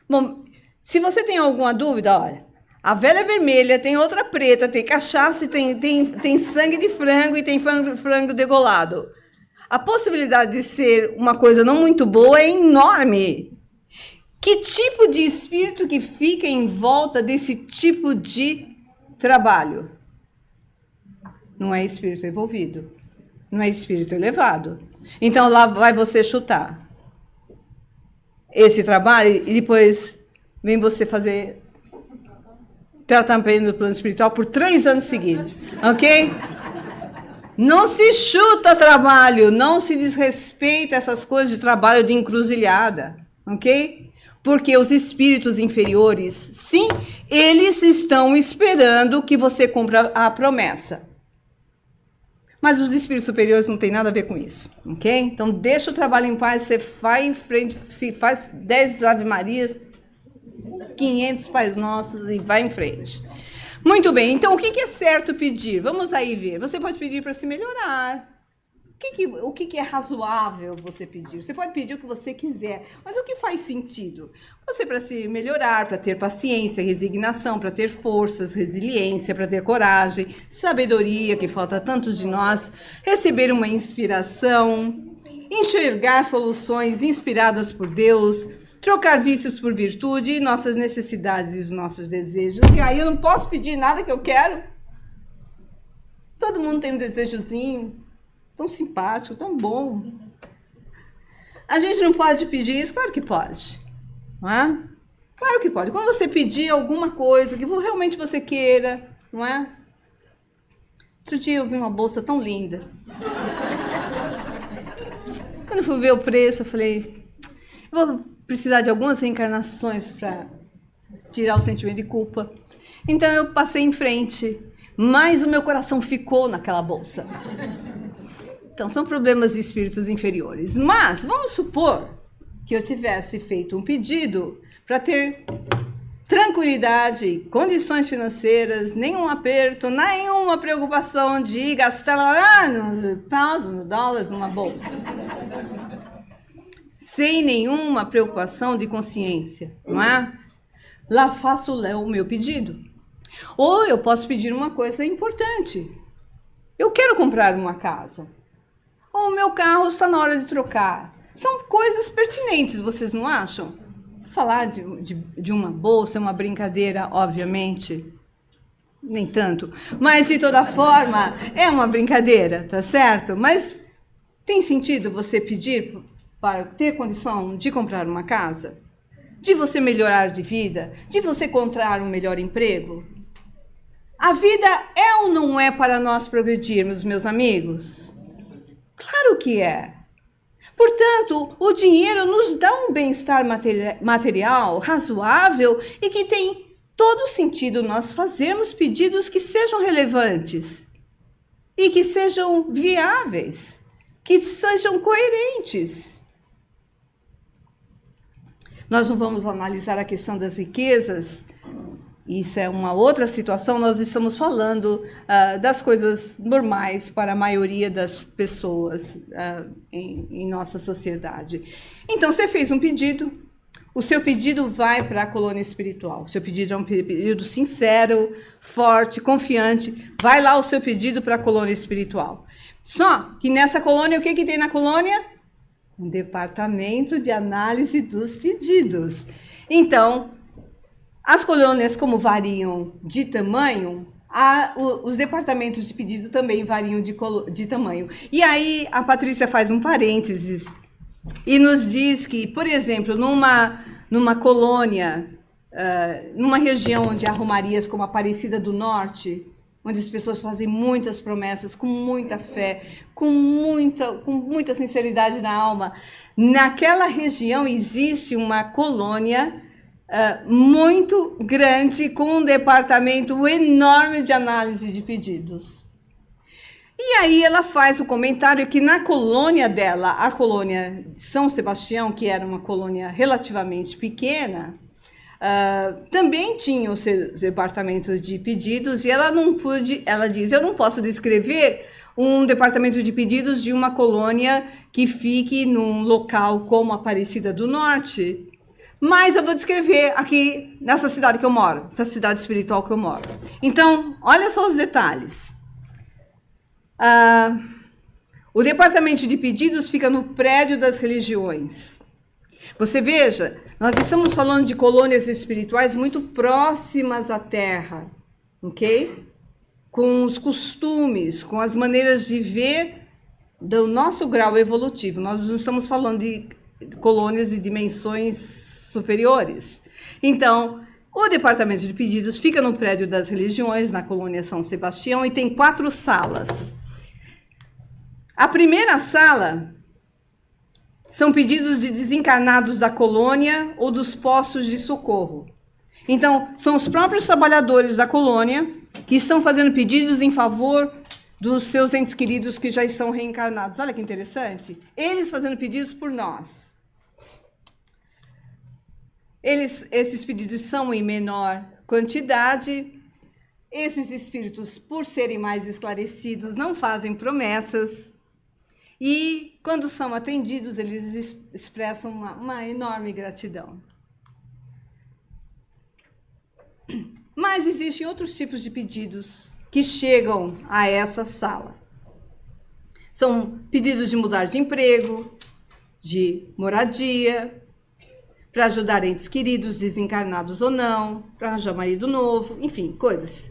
Bom, se você tem alguma dúvida, olha, a vela é vermelha, tem outra preta, tem cachaça, tem sangue de frango e tem frango degolado. A possibilidade de ser uma coisa não muito boa é enorme. Que tipo de espírito que fica em volta desse tipo de trabalho? Não é espírito envolvido. Não é espírito elevado. Então lá vai você chutar esse trabalho e depois vem você fazer tratamento no plano espiritual por 3 anos seguidos. Ok? Não se chuta trabalho, não se desrespeita essas coisas de trabalho de encruzilhada, ok? Porque os espíritos inferiores, sim, eles estão esperando que você cumpra a promessa. Mas os espíritos superiores não tem nada a ver com isso, ok? Então deixa o trabalho em paz, você vai em frente, se faz 10 Ave Marias, 500 Pais Nossos e vai em frente. Muito bem, então o que é certo pedir? Vamos aí ver. Você pode pedir para se melhorar. O que é razoável você pedir? Você pode pedir o que você quiser, mas o que faz sentido? Você para se melhorar, para ter paciência, resignação, para ter forças, resiliência, para ter coragem, sabedoria, que falta tantos de nós, receber uma inspiração, enxergar soluções inspiradas por Deus, trocar vícios por virtude, nossas necessidades e os nossos desejos. E aí eu não posso pedir nada que eu quero. Todo mundo tem um desejozinho, tão simpático, tão bom. A gente não pode pedir isso? Claro que pode. Não é? Claro que pode. Quando você pedir alguma coisa que realmente você queira, não é? Outro dia eu vi uma bolsa tão linda. Quando eu fui ver o preço, eu falei, eu vou precisar de algumas reencarnações para tirar o sentimento de culpa. Então eu passei em frente, mas o meu coração ficou naquela bolsa. Então são problemas de espíritos inferiores. Mas vamos supor que eu tivesse feito um pedido para ter tranquilidade, condições financeiras, nenhum aperto, nenhuma preocupação de gastar $1,000 numa bolsa. Sem nenhuma preocupação de consciência, não é? Lá faço o meu pedido. Ou eu posso pedir uma coisa importante. Eu quero comprar uma casa. Ou o meu carro está na hora de trocar. São coisas pertinentes, vocês não acham? Falar de uma bolsa é uma brincadeira, obviamente. Nem tanto. Mas, de toda forma, é uma brincadeira, tá certo? Mas tem sentido você pedir para ter condição de comprar uma casa? De você melhorar de vida? De você encontrar um melhor emprego? A vida é ou não é para nós progredirmos, meus amigos? Claro que é. Portanto, o dinheiro nos dá um bem-estar material razoável e que tem todo sentido nós fazermos pedidos que sejam relevantes e que sejam viáveis, que sejam coerentes. Nós não vamos analisar a questão das riquezas, isso é uma outra situação, nós estamos falando das coisas normais para a maioria das pessoas em nossa sociedade. Então, você fez um pedido, o seu pedido vai para a colônia espiritual. O seu pedido é um pedido sincero, forte, confiante. Vai lá o seu pedido para a colônia espiritual. Só que nessa colônia, o que tem na colônia? Um departamento de análise dos pedidos. Então, as colônias, como variam de tamanho, os departamentos de pedido também variam de tamanho. E aí, a Patrícia faz um parênteses e nos diz que, por exemplo, numa colônia, numa região onde há romarias como Aparecida do Norte, onde as pessoas fazem muitas promessas, com muita fé, com muita sinceridade na alma, naquela região existe uma colônia muito grande, com um departamento enorme de análise de pedidos. E aí ela faz o comentário que na colônia dela, a colônia São Sebastião, que era uma colônia relativamente pequena, também tinha o seu departamento de pedidos, e ela diz, eu não posso descrever um departamento de pedidos de uma colônia que fique num local como Aparecida do Norte, mas eu vou descrever aqui nessa cidade que eu moro, essa cidade espiritual que eu moro. Então, olha só os detalhes. O departamento de pedidos fica no prédio das religiões. Você veja, nós estamos falando de colônias espirituais muito próximas à Terra, ok? Com os costumes, com as maneiras de ver do nosso grau evolutivo. Nós não estamos falando de colônias de dimensões superiores. Então, o departamento de pedidos fica no prédio das religiões, na colônia São Sebastião, e tem 4 salas. A primeira sala são pedidos de desencarnados da colônia ou dos postos de socorro. Então, são os próprios trabalhadores da colônia que estão fazendo pedidos em favor dos seus entes queridos que já estão reencarnados. Olha que interessante. Eles fazendo pedidos por nós. Esses pedidos são em menor quantidade. Esses espíritos, por serem mais esclarecidos, não fazem promessas. E, quando são atendidos, eles expressam uma enorme gratidão. Mas existem outros tipos de pedidos que chegam a essa sala. São pedidos de mudar de emprego, de moradia, para ajudar entes queridos, desencarnados ou não, para arranjar marido novo, enfim, coisas.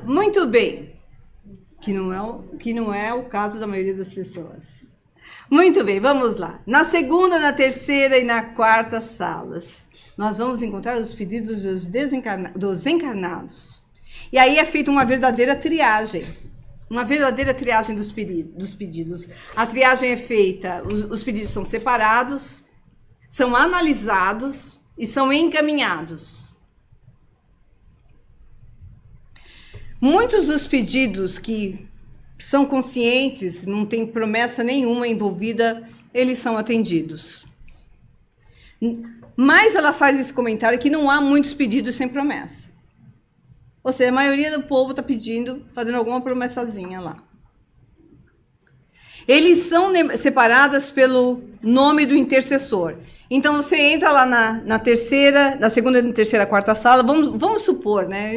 Muito bem. Que não é o caso da maioria das pessoas. Muito bem, vamos lá. Na segunda, na terceira e na quarta salas, nós vamos encontrar os pedidos dos encarnados. E aí é feita uma verdadeira triagem. Uma verdadeira triagem dos pedidos. A triagem é feita, os pedidos são separados, são analisados e são encaminhados. Muitos dos pedidos que são conscientes, não tem promessa nenhuma envolvida, eles são atendidos. Mas ela faz esse comentário que não há muitos pedidos sem promessa. Ou seja, a maioria do povo está pedindo, fazendo alguma promessazinha lá. Eles são separados pelo nome do intercessor. Então, você entra lá na segunda, terceira, quarta sala, vamos supor, né?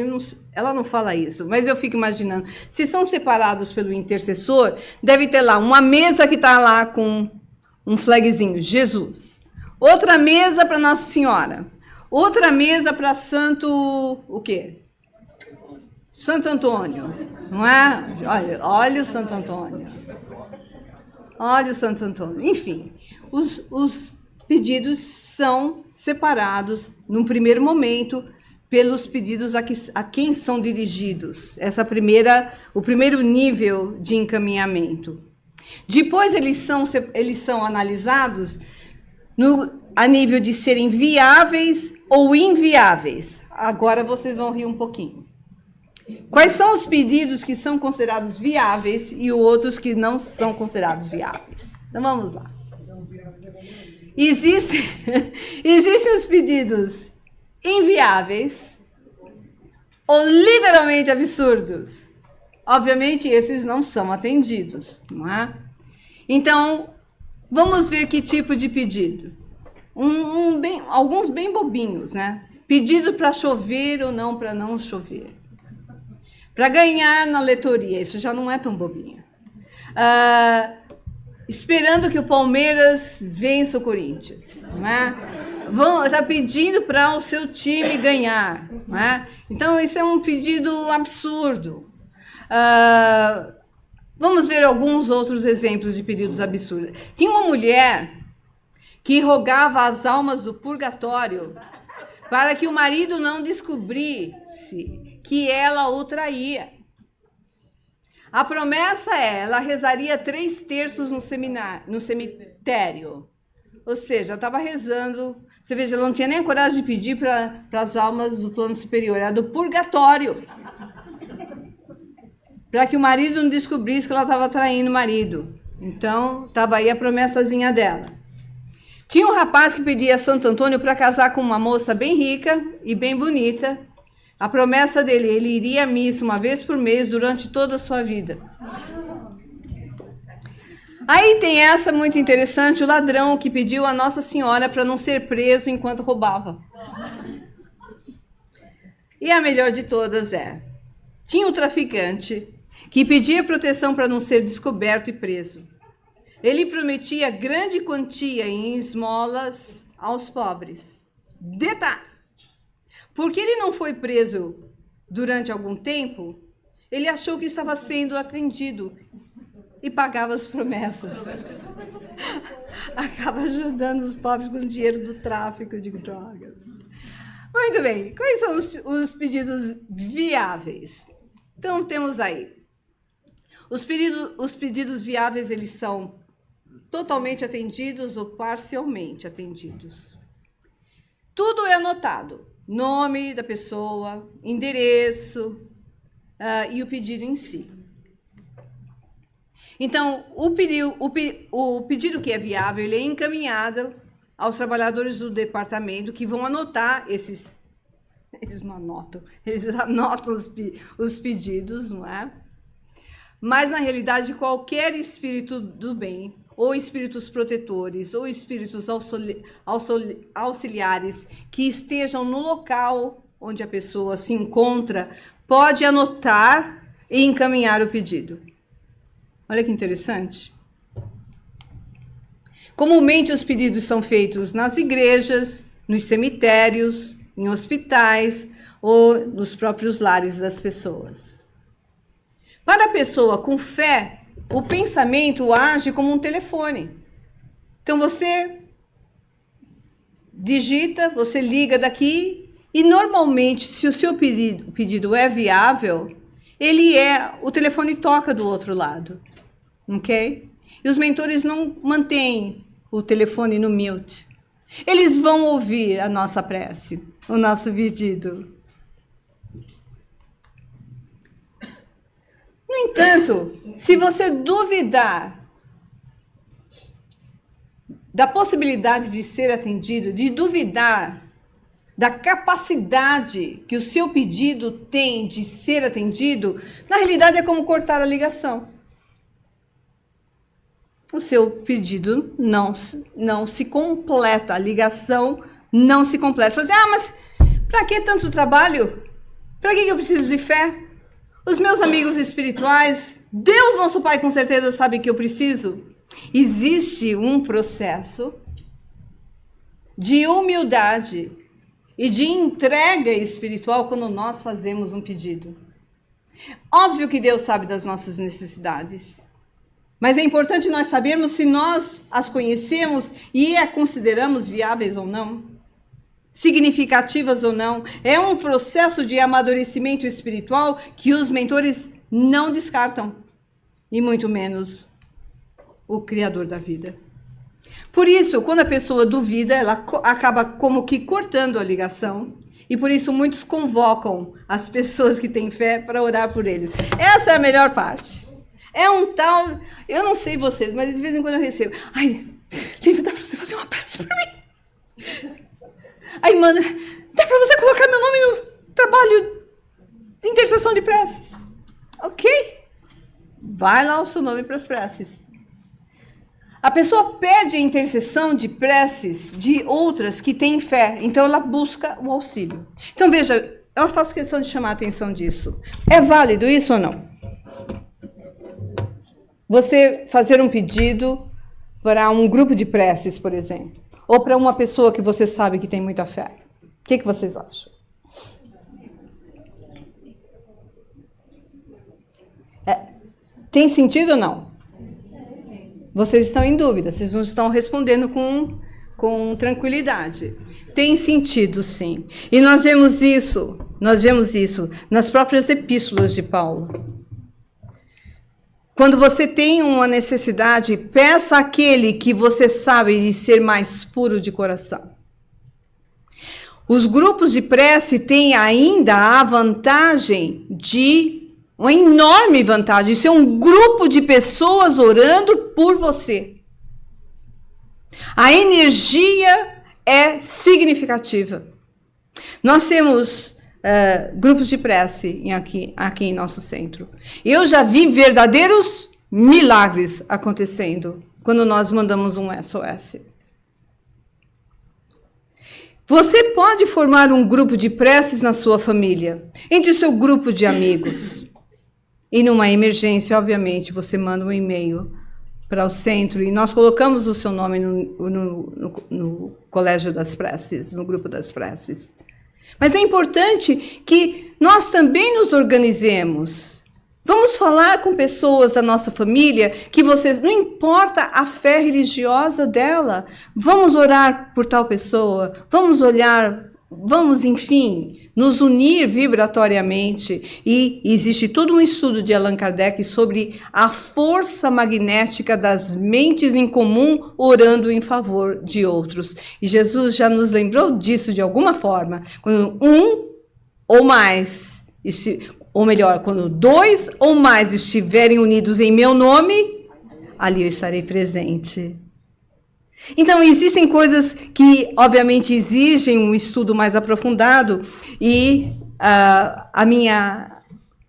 Ela não fala isso, mas eu fico imaginando. Se são separados pelo intercessor, deve ter lá uma mesa que está lá com um flagzinho, Jesus. Outra mesa para Nossa Senhora. Outra mesa para Santo... o quê? Santo Antônio, não é? Olha o Santo Antônio. Olha o Santo Antônio. Enfim, os pedidos são separados, num primeiro momento, pelos pedidos a quem são dirigidos. O primeiro nível de encaminhamento. Depois, eles são analisados a nível de serem viáveis ou inviáveis. Agora, vocês vão rir um pouquinho. Quais são os pedidos que são considerados viáveis e outros que não são considerados viáveis? Então vamos lá. Existem os pedidos inviáveis ou literalmente absurdos. Obviamente, esses não são atendidos, não é? Então, vamos ver que tipo de pedido. Alguns bem bobinhos, né? Pedido para chover ou não para não chover. Para ganhar na loteria, isso já não é tão bobinho. Esperando que o Palmeiras vença o Corinthians, não é? Está pedindo para o seu time ganhar, não é? Então, isso é um pedido absurdo. Vamos ver alguns outros exemplos de pedidos absurdos. Tinha uma mulher que rogava às almas do purgatório para que o marido não descobrisse que ela o traía. A promessa ela rezaria 3/3 no cemitério. Ou seja, estava rezando. Você veja, ela não tinha nem a coragem de pedir para as almas do plano superior, era do purgatório. Para que o marido não descobrisse que ela estava traindo o marido. Então, estava aí a promessazinha dela. Tinha um rapaz que pedia a Santo Antônio para casar com uma moça bem rica e bem bonita. A promessa dele, ele iria à missa uma vez por mês durante toda a sua vida. Aí tem essa muito interessante, o ladrão que pediu a Nossa Senhora para não ser preso enquanto roubava. E a melhor de todas tinha um traficante que pedia proteção para não ser descoberto e preso. Ele prometia grande quantia em esmolas aos pobres. Detalhe! Porque ele não foi preso durante algum tempo, ele achou que estava sendo atendido e pagava as promessas. Acaba ajudando os pobres com o dinheiro do tráfico de drogas. Muito bem, quais são os pedidos viáveis? Então, temos aí. Os pedidos viáveis, eles são totalmente atendidos ou parcialmente atendidos. Tudo é anotado. Nome da pessoa, endereço e o pedido em si. Então, o pedido que é viável, ele é encaminhado aos trabalhadores do departamento que vão anotar esses... Eles não anotam, eles anotam os pedidos, não é? Mas, na realidade, qualquer espírito do bem, ou espíritos protetores, ou espíritos auxiliares que estejam no local onde a pessoa se encontra, pode anotar e encaminhar o pedido. Olha que interessante. Comumente os pedidos são feitos nas igrejas, nos cemitérios, em hospitais ou nos próprios lares das pessoas. Para a pessoa com fé, o pensamento age como um telefone. Então você digita, você liga daqui e normalmente, se o seu pedido é viável, o telefone toca do outro lado, ok? E os mentores não mantêm o telefone no mute. Eles vão ouvir a nossa prece, o nosso pedido. No entanto, se você duvidar da possibilidade de ser atendido, de duvidar da capacidade que o seu pedido tem de ser atendido, na realidade é como cortar a ligação. O seu pedido não se completa, a ligação não se completa. Você fala assim, mas para que tanto trabalho? Para que eu preciso de fé? Os meus amigos espirituais, Deus nosso Pai com certeza sabe que eu preciso. Existe um processo de humildade e de entrega espiritual quando nós fazemos um pedido. Óbvio que Deus sabe das nossas necessidades, mas é importante nós sabermos se nós as conhecemos e a consideramos viáveis ou não, significativas ou não. É um processo de amadurecimento espiritual que os mentores não descartam, e muito menos o Criador da vida. Por isso, quando a pessoa duvida, ela acaba como que cortando a ligação E por isso muitos convocam as pessoas que têm fé para orar por eles. Essa é a melhor parte. É um tal... Eu não sei vocês, mas de vez em quando eu recebo. Ai, Lívia, dá para você fazer uma prece para mim? Aí, mano, dá para você colocar meu nome no trabalho de intercessão de preces? Ok. Vai lá o seu nome para as preces. A pessoa pede a intercessão de preces de outras que têm fé, então ela busca o auxílio. Então veja, eu faço questão de chamar a atenção disso. É válido isso ou não? Você fazer um pedido para um grupo de preces, por exemplo, ou para uma pessoa que você sabe que tem muita fé. O que vocês acham? Tem sentido ou não? Vocês estão em dúvida, vocês não estão respondendo com tranquilidade. Tem sentido, sim. E nós vemos isso nas próprias epístolas de Paulo. Quando você tem uma necessidade, peça àquele que você sabe de ser mais puro de coração. Os grupos de prece têm ainda a vantagem uma enorme vantagem de ser um grupo de pessoas orando por você. A energia é significativa. Nós temos grupos de prece aqui em nosso centro. Eu já vi verdadeiros milagres acontecendo quando nós mandamos um SOS. Você pode formar um grupo de preces na sua família, entre o seu grupo de amigos. E numa emergência, obviamente, você manda um e-mail para o centro e nós colocamos o seu nome no colégio das preces, no grupo das preces. Mas é importante que nós também nos organizemos. Vamos falar com pessoas da nossa família que vocês, não importa a fé religiosa dela, vamos orar por tal pessoa, vamos, enfim, nos unir vibratoriamente. E existe todo um estudo de Allan Kardec sobre a força magnética das mentes em comum orando em favor de outros. E Jesus já nos lembrou disso de alguma forma. Quando um ou mais, ou melhor, quando 2 ou mais estiverem unidos em meu nome, ali eu estarei presente. Então, existem coisas que, obviamente, exigem um estudo mais aprofundado e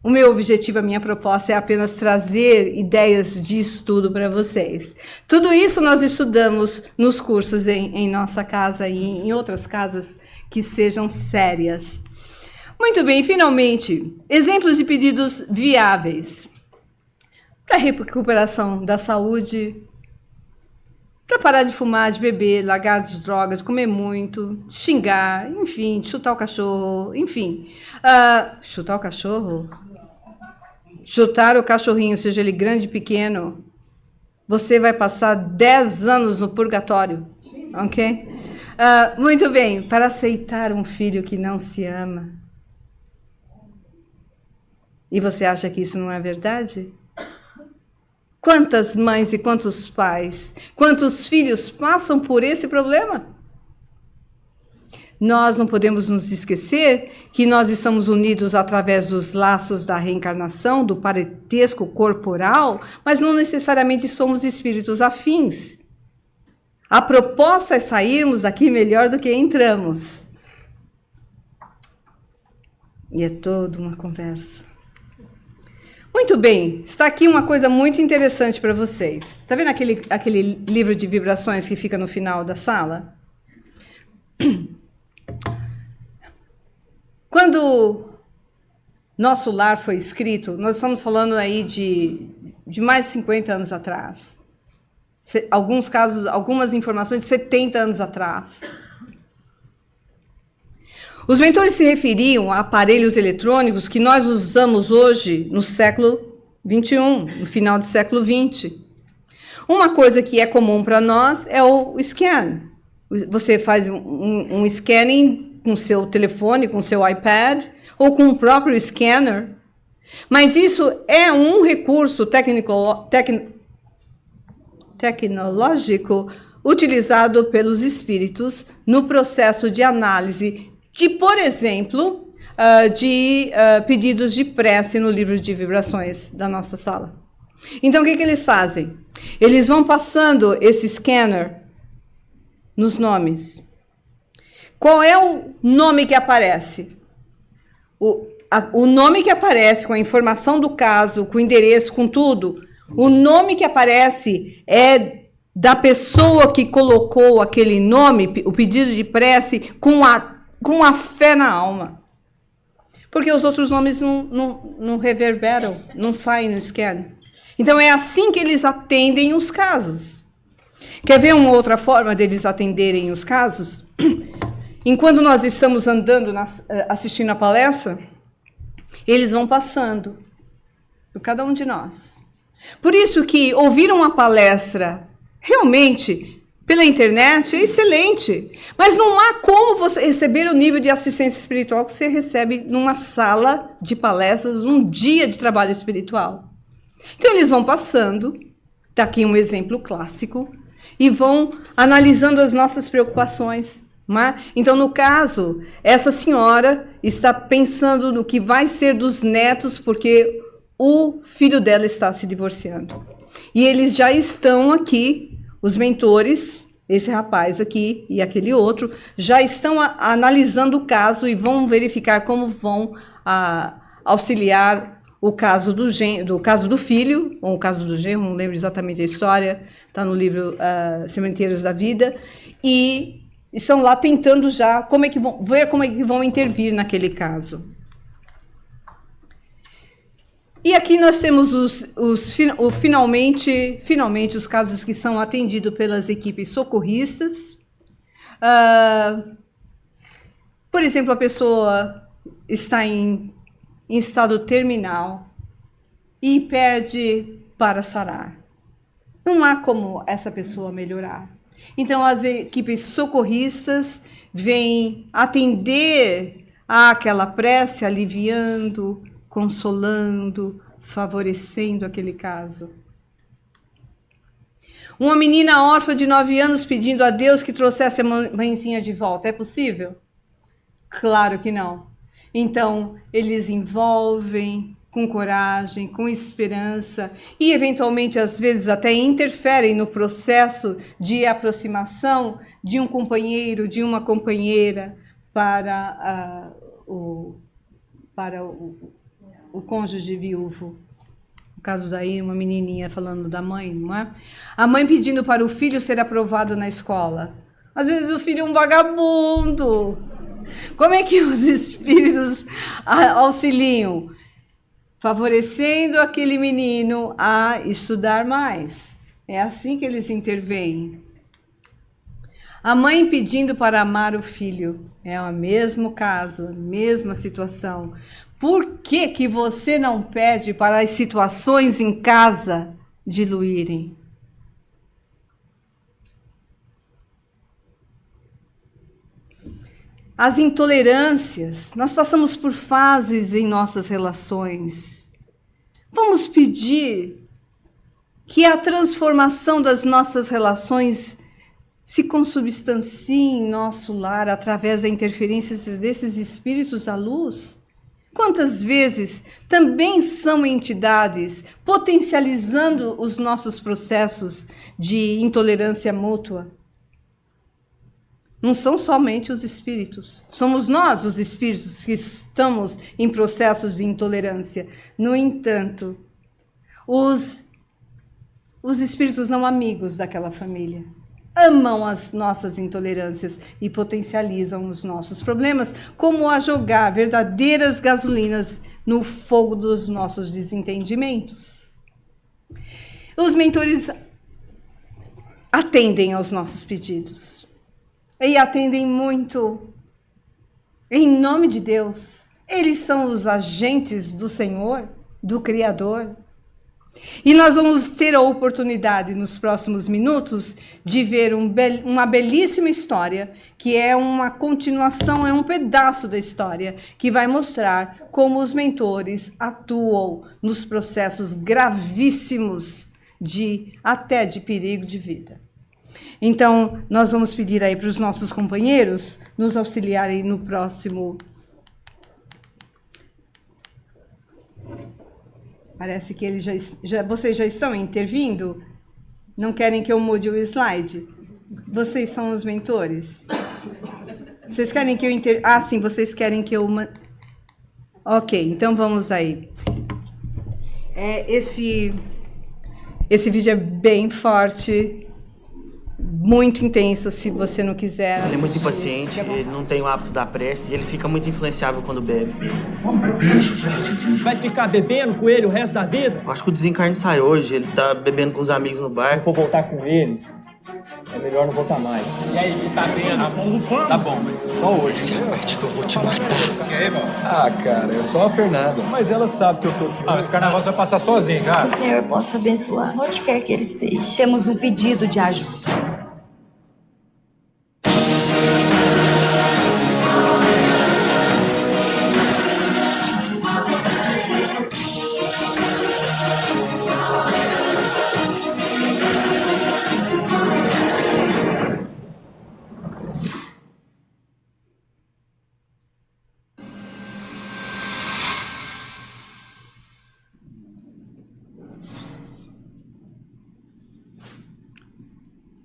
o meu objetivo, a minha proposta é apenas trazer ideias de estudo para vocês. Tudo isso nós estudamos nos cursos em nossa casa e em outras casas que sejam sérias. Muito bem, finalmente, exemplos de pedidos viáveis para recuperação da saúde, para parar de fumar, de beber, largar as drogas, de comer muito, de xingar, enfim, de chutar o cachorro, enfim. Chutar o cachorro? Chutar o cachorrinho, seja ele grande ou pequeno, você vai passar 10 anos no purgatório, ok? Muito bem, para aceitar um filho que não se ama. E você acha que isso não é verdade? Quantas mães e quantos pais, quantos filhos passam por esse problema? Nós não podemos nos esquecer que nós estamos unidos através dos laços da reencarnação, do parentesco corporal, mas não necessariamente somos espíritos afins. A proposta é sairmos daqui melhor do que entramos. E é toda uma conversa. Muito bem, está aqui uma coisa muito interessante para vocês. Está vendo aquele livro de vibrações que fica no final da sala? Quando nosso lar foi escrito, nós estamos falando aí de mais de 50 anos atrás. Alguns casos, algumas informações de 70 anos atrás. Os mentores se referiam a aparelhos eletrônicos que nós usamos hoje no século XXI, no final do século XX. Uma coisa que é comum para nós é o scan. Você faz um scanning com seu telefone, com seu iPad, ou com o próprio scanner. Mas isso é um recurso tecnológico utilizado pelos espíritos no processo de análise de, por exemplo, pedidos de prece no livro de vibrações da nossa sala. Então, o que eles fazem? Eles vão passando esse scanner nos nomes. Qual é o nome que aparece? O nome que aparece com a informação do caso, com o endereço, com tudo, o nome que aparece é da pessoa que colocou aquele nome, o pedido de prece, com a fé na alma. Porque os outros nomes não reverberam, não saem no scan. Então, é assim que eles atendem os casos. Quer ver uma outra forma deles atenderem os casos? Enquanto nós estamos andando, assistindo a palestra, eles vão passando por cada um de nós. Por isso que ouvir uma palestra realmente pela internet é excelente, mas não há como você receber o nível de assistência espiritual que você recebe numa sala de palestras, num dia de trabalho espiritual. Então eles vão passando, está aqui um exemplo clássico, e vão analisando as nossas preocupações. Então, no caso, essa senhora está pensando no que vai ser dos netos, porque o filho dela está se divorciando. E eles já estão aqui, os mentores, esse rapaz aqui e aquele outro, já estão analisando o caso e vão verificar como vão auxiliar o caso do filho, ou o caso do genro, não lembro exatamente a história, está no livro Cemitérios da Vida, e estão lá tentando já ver como é que vão intervir naquele caso. E aqui nós temos finalmente os casos que são atendidos pelas equipes socorristas. Por exemplo, a pessoa está em estado terminal e pede para sarar. Não há como essa pessoa melhorar. Então, as equipes socorristas vêm atender àquela prece, aliviando, consolando, favorecendo aquele caso. Uma menina órfã de 9 anos pedindo a Deus que trouxesse a mãezinha de volta. É possível? Claro que não. Então, eles envolvem com coragem, com esperança e, eventualmente, às vezes, até interferem no processo de aproximação de um companheiro, de uma companheira para o cônjuge viúvo. No caso daí, uma menininha falando da mãe, não é? A mãe pedindo para o filho ser aprovado na escola. Às vezes o filho é um vagabundo. Como é que os espíritos auxiliam? Favorecendo aquele menino a estudar mais. É assim que eles intervêm. A mãe pedindo para amar o filho. É o mesmo caso, a mesma situação. Por que que você não pede para as situações em casa diluírem? As intolerâncias, nós passamos por fases em nossas relações. Vamos pedir que a transformação das nossas relações se consubstancie em nosso lar através da interferência desses espíritos da luz? Quantas vezes também são entidades potencializando os nossos processos de intolerância mútua? Não são somente os espíritos, somos nós, os espíritos, que estamos em processos de intolerância. No entanto, os espíritos não amigos daquela família amam as nossas intolerâncias e potencializam os nossos problemas, como a jogar verdadeiras gasolinas no fogo dos nossos desentendimentos. Os mentores atendem aos nossos pedidos. E atendem muito, em nome de Deus. Eles são os agentes do Senhor, do Criador. E nós vamos ter a oportunidade, nos próximos minutos, de ver uma belíssima história, que é uma continuação, é um pedaço da história, que vai mostrar como os mentores atuam nos processos gravíssimos até de perigo de vida. Então, nós vamos pedir aí para os nossos companheiros nos auxiliarem no próximo. Parece que eles vocês já estão intervindo? Não querem que eu mude o slide? Vocês são os mentores? Vocês querem que eu Ah, sim, vocês querem que eu... Ok, então vamos aí. Esse vídeo é bem forte, muito intenso, se você não quiser assistir. Ele é muito impaciente, ele não tem o hábito da prece e ele fica muito influenciável quando bebe. Vai ficar bebendo com ele o resto da vida? Eu acho que o desencarne sai hoje, ele tá bebendo com os amigos no bar. Se for voltar com ele, é melhor não voltar mais. E aí, que tá tendo? Tá bom, tá bom, mas só hoje. Essa é a parte que eu vou te matar. E aí, irmão? Ah, cara, é só a Fernanda. Mas ela sabe que eu tô aqui. Ah, esse carnaval você vai passar sozinho, cara. Que o Senhor possa abençoar onde quer que ele esteja. Temos um pedido de ajuda.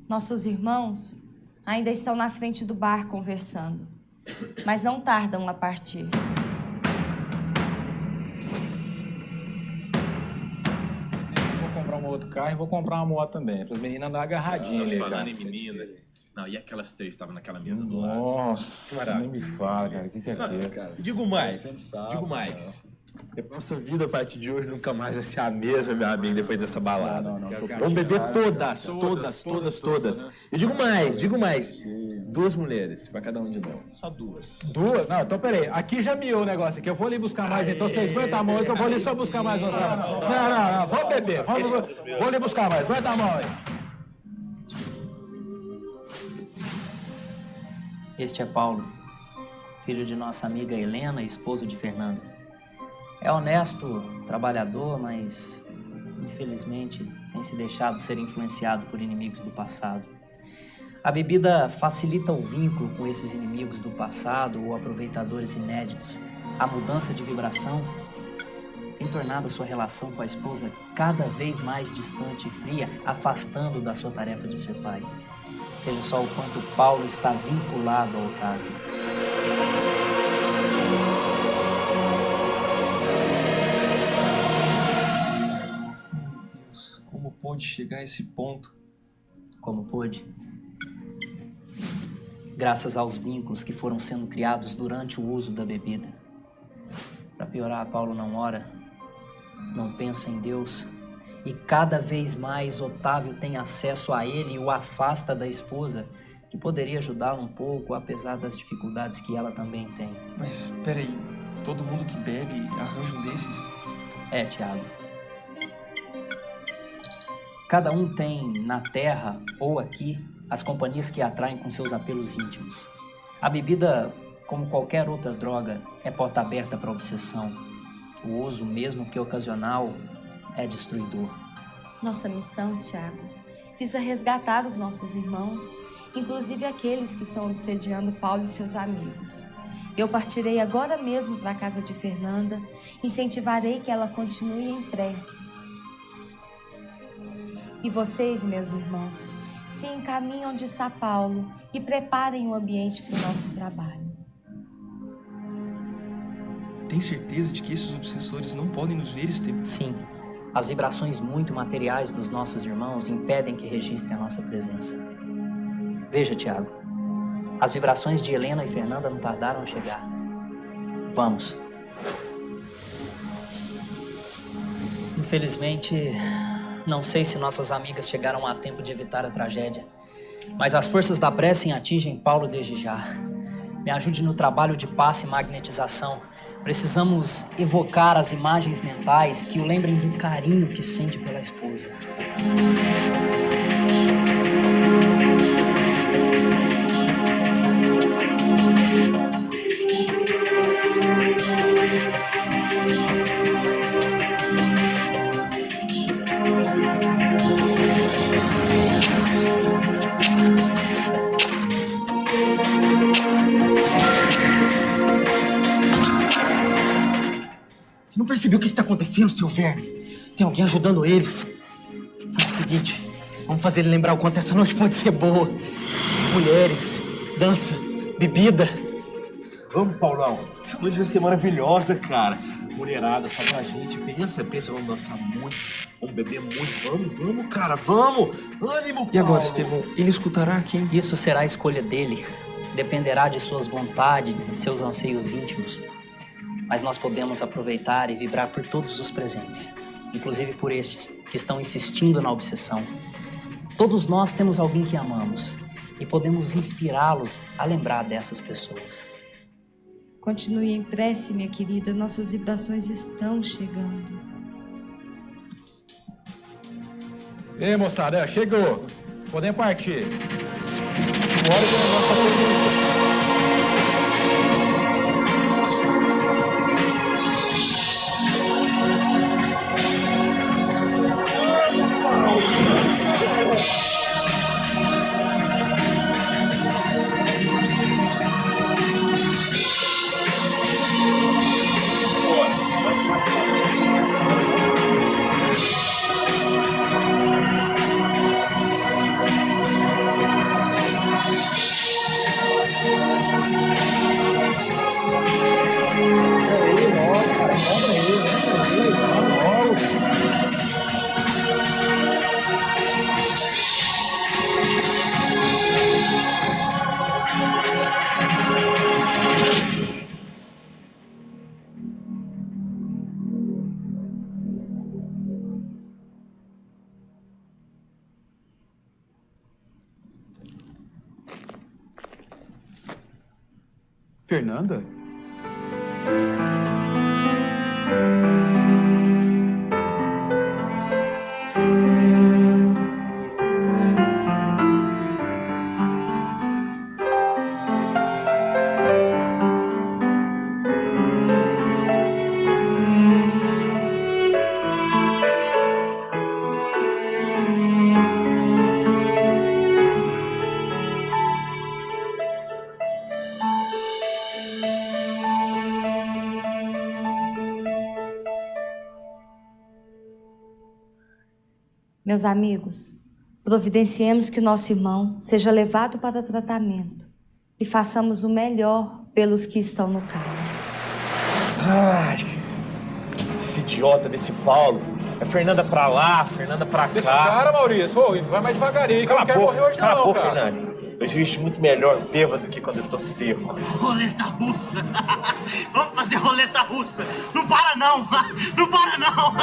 Nossos irmãos ainda estão na frente do bar conversando, mas não tardam a partir. Vou comprar um outro carro e vou comprar uma moto também. Para as meninas andar agarradinhas ali, cara. Falando em menina. Não, e aquelas três que estavam naquela mesa do lado? Nossa, nem me fala, cara. O que é aquilo? Cara, digo mais. Digo mais. Nossa vida a partir de hoje nunca mais vai ser a mesma, meu amigo, depois dessa balada. Não. Vamos beber todas. E digo mais. 2 mulheres pra cada um de nós. Só 2. 2? Não, então peraí. Aqui já miou o negócio aqui. Eu vou ali buscar mais, então vocês aguentam a mão que eu vou ali só buscar mais outra. Não. Vamos beber. Vou ali buscar mais. Aguenta a mão aí. Este é Paulo, filho de nossa amiga Helena e esposo de Fernanda. É honesto, trabalhador, mas infelizmente tem se deixado ser influenciado por inimigos do passado. A bebida facilita o vínculo com esses inimigos do passado ou aproveitadores inéditos. A mudança de vibração tem tornado a sua relação com a esposa cada vez mais distante e fria, afastando da sua tarefa de ser pai. Veja só o quanto Paulo está vinculado ao Otávio. Meu Deus, como pôde chegar a esse ponto? Como pôde? Graças aos vínculos que foram sendo criados durante o uso da bebida. Para piorar, Paulo não ora, não pensa em Deus. E cada vez mais Otávio tem acesso a ele e o afasta da esposa, que poderia ajudá-lo um pouco, apesar das dificuldades que ela também tem. Mas, peraí, todo mundo que bebe arranja um desses? É, Tiago. Cada um tem, na terra ou aqui, as companhias que atraem com seus apelos íntimos. A bebida, como qualquer outra droga, é porta aberta para a obsessão. O uso, mesmo que ocasional, é destruidor. Nossa missão, Tiago, visa resgatar os nossos irmãos, inclusive aqueles que estão obsediando Paulo e seus amigos. Eu partirei agora mesmo para a casa de Fernanda, incentivarei que ela continue em prece. E vocês, meus irmãos, se encaminhem onde está Paulo e preparem o ambiente para o nosso trabalho. Tem certeza de que esses obsessores não podem nos ver, Estevão? Sim. As vibrações muito materiais dos nossos irmãos impedem que registrem a nossa presença. Veja, Tiago, as vibrações de Helena e Fernanda não tardaram a chegar. Vamos. Infelizmente, não sei se nossas amigas chegaram a tempo de evitar a tragédia, mas as forças da prece atingem Paulo desde já. Me ajude no trabalho de passe e magnetização. Precisamos evocar as imagens mentais que o lembrem do carinho que sente pela esposa. percebeu o que tá acontecendo, seu verme? Tem alguém ajudando eles. Faz o seguinte, vamos fazer ele lembrar o quanto essa noite pode ser boa. Mulheres, dança, bebida. Vamos, Paulão. Essa noite vai ser maravilhosa, cara. Mulherada, só pra gente. Pensa, vamos dançar muito, vamos beber muito. Vamos, cara, vamos. Ânimo, Paulo. E agora, Estevão, ele escutará quem? Isso será a escolha dele. Dependerá de suas vontades, de seus anseios íntimos. Mas nós podemos aproveitar e vibrar por todos os presentes, inclusive por estes que estão insistindo na obsessão. Todos nós temos alguém que amamos e podemos inspirá-los a lembrar dessas pessoas. Continue em prece, minha querida. Nossas vibrações estão chegando. Ei, moçada, chegou. Podem partir. Bora que o negócio tá terminando. Fernanda? Meus amigos, providenciemos que nosso irmão seja levado para tratamento e façamos o melhor pelos que estão no carro. Ai, esse idiota desse Paulo. É Fernanda pra lá, Fernanda pra cá. Deixa o cara, Maurício. Ô, vai mais devagarinho, que eu não quero morrer hoje cala não, a boca, cara. Fernanda. Eu visto muito melhor bêbado do que quando eu tô seco. Roleta russa. Vamos fazer roleta russa. Não para não. Não para não.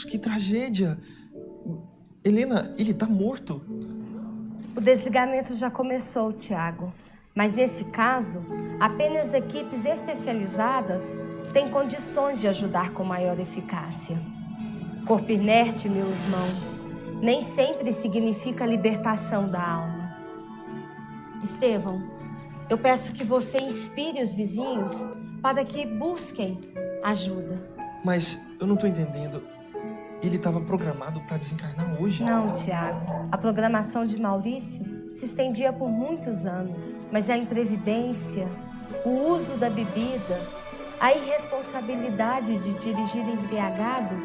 Que tragédia! Helena, ele tá morto. O desligamento já começou, Tiago. Mas nesse caso, apenas equipes especializadas têm condições de ajudar com maior eficácia. Corpo inerte, meu irmão, nem sempre significa libertação da alma. Estevão, eu peço que você inspire os vizinhos para que busquem ajuda. Mas eu não tô entendendo. Ele estava programado para desencarnar hoje? Não, Tiago. A programação de Maurício se estendia por muitos anos, mas a imprevidência, o uso da bebida, a irresponsabilidade de dirigir embriagado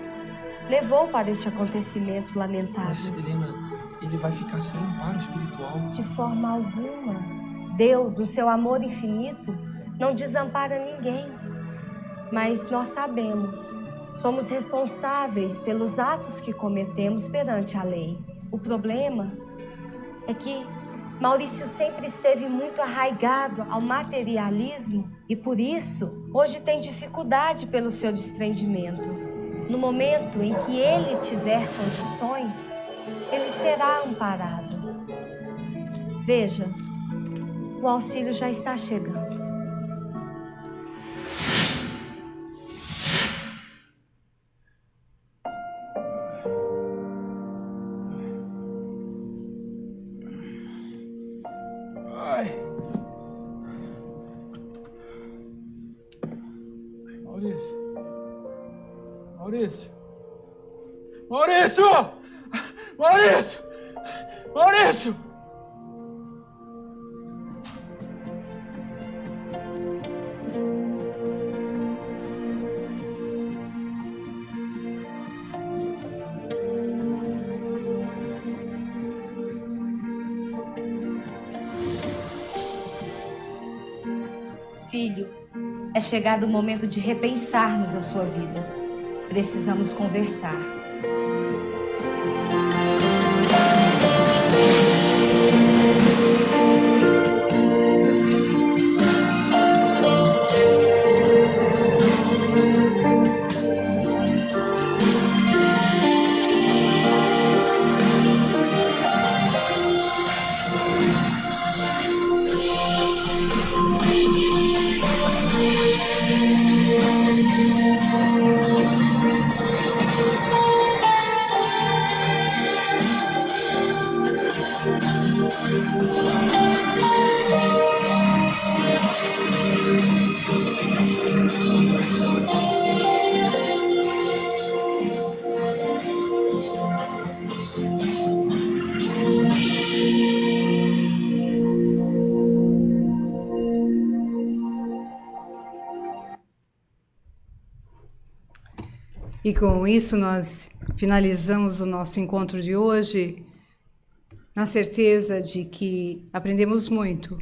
levou para este acontecimento lamentável. Mas, Helena, ele vai ficar sem amparo espiritual? De forma alguma. Deus, no seu amor infinito, não desampara ninguém. Mas nós sabemos, somos responsáveis pelos atos que cometemos perante a lei. O problema é que Maurício sempre esteve muito arraigado ao materialismo e, por isso, hoje tem dificuldade pelo seu desprendimento. No momento em que ele tiver condições, ele será amparado. Veja, o auxílio já está chegando. Maurício! Maurício! Maurício! Maurício! Filho, é chegado o momento de repensarmos a sua vida. Precisamos conversar. E com isso nós finalizamos o nosso encontro de hoje, na certeza de que aprendemos muito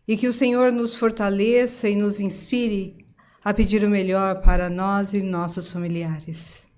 e que o Senhor nos fortaleça e nos inspire a pedir o melhor para nós e nossos familiares.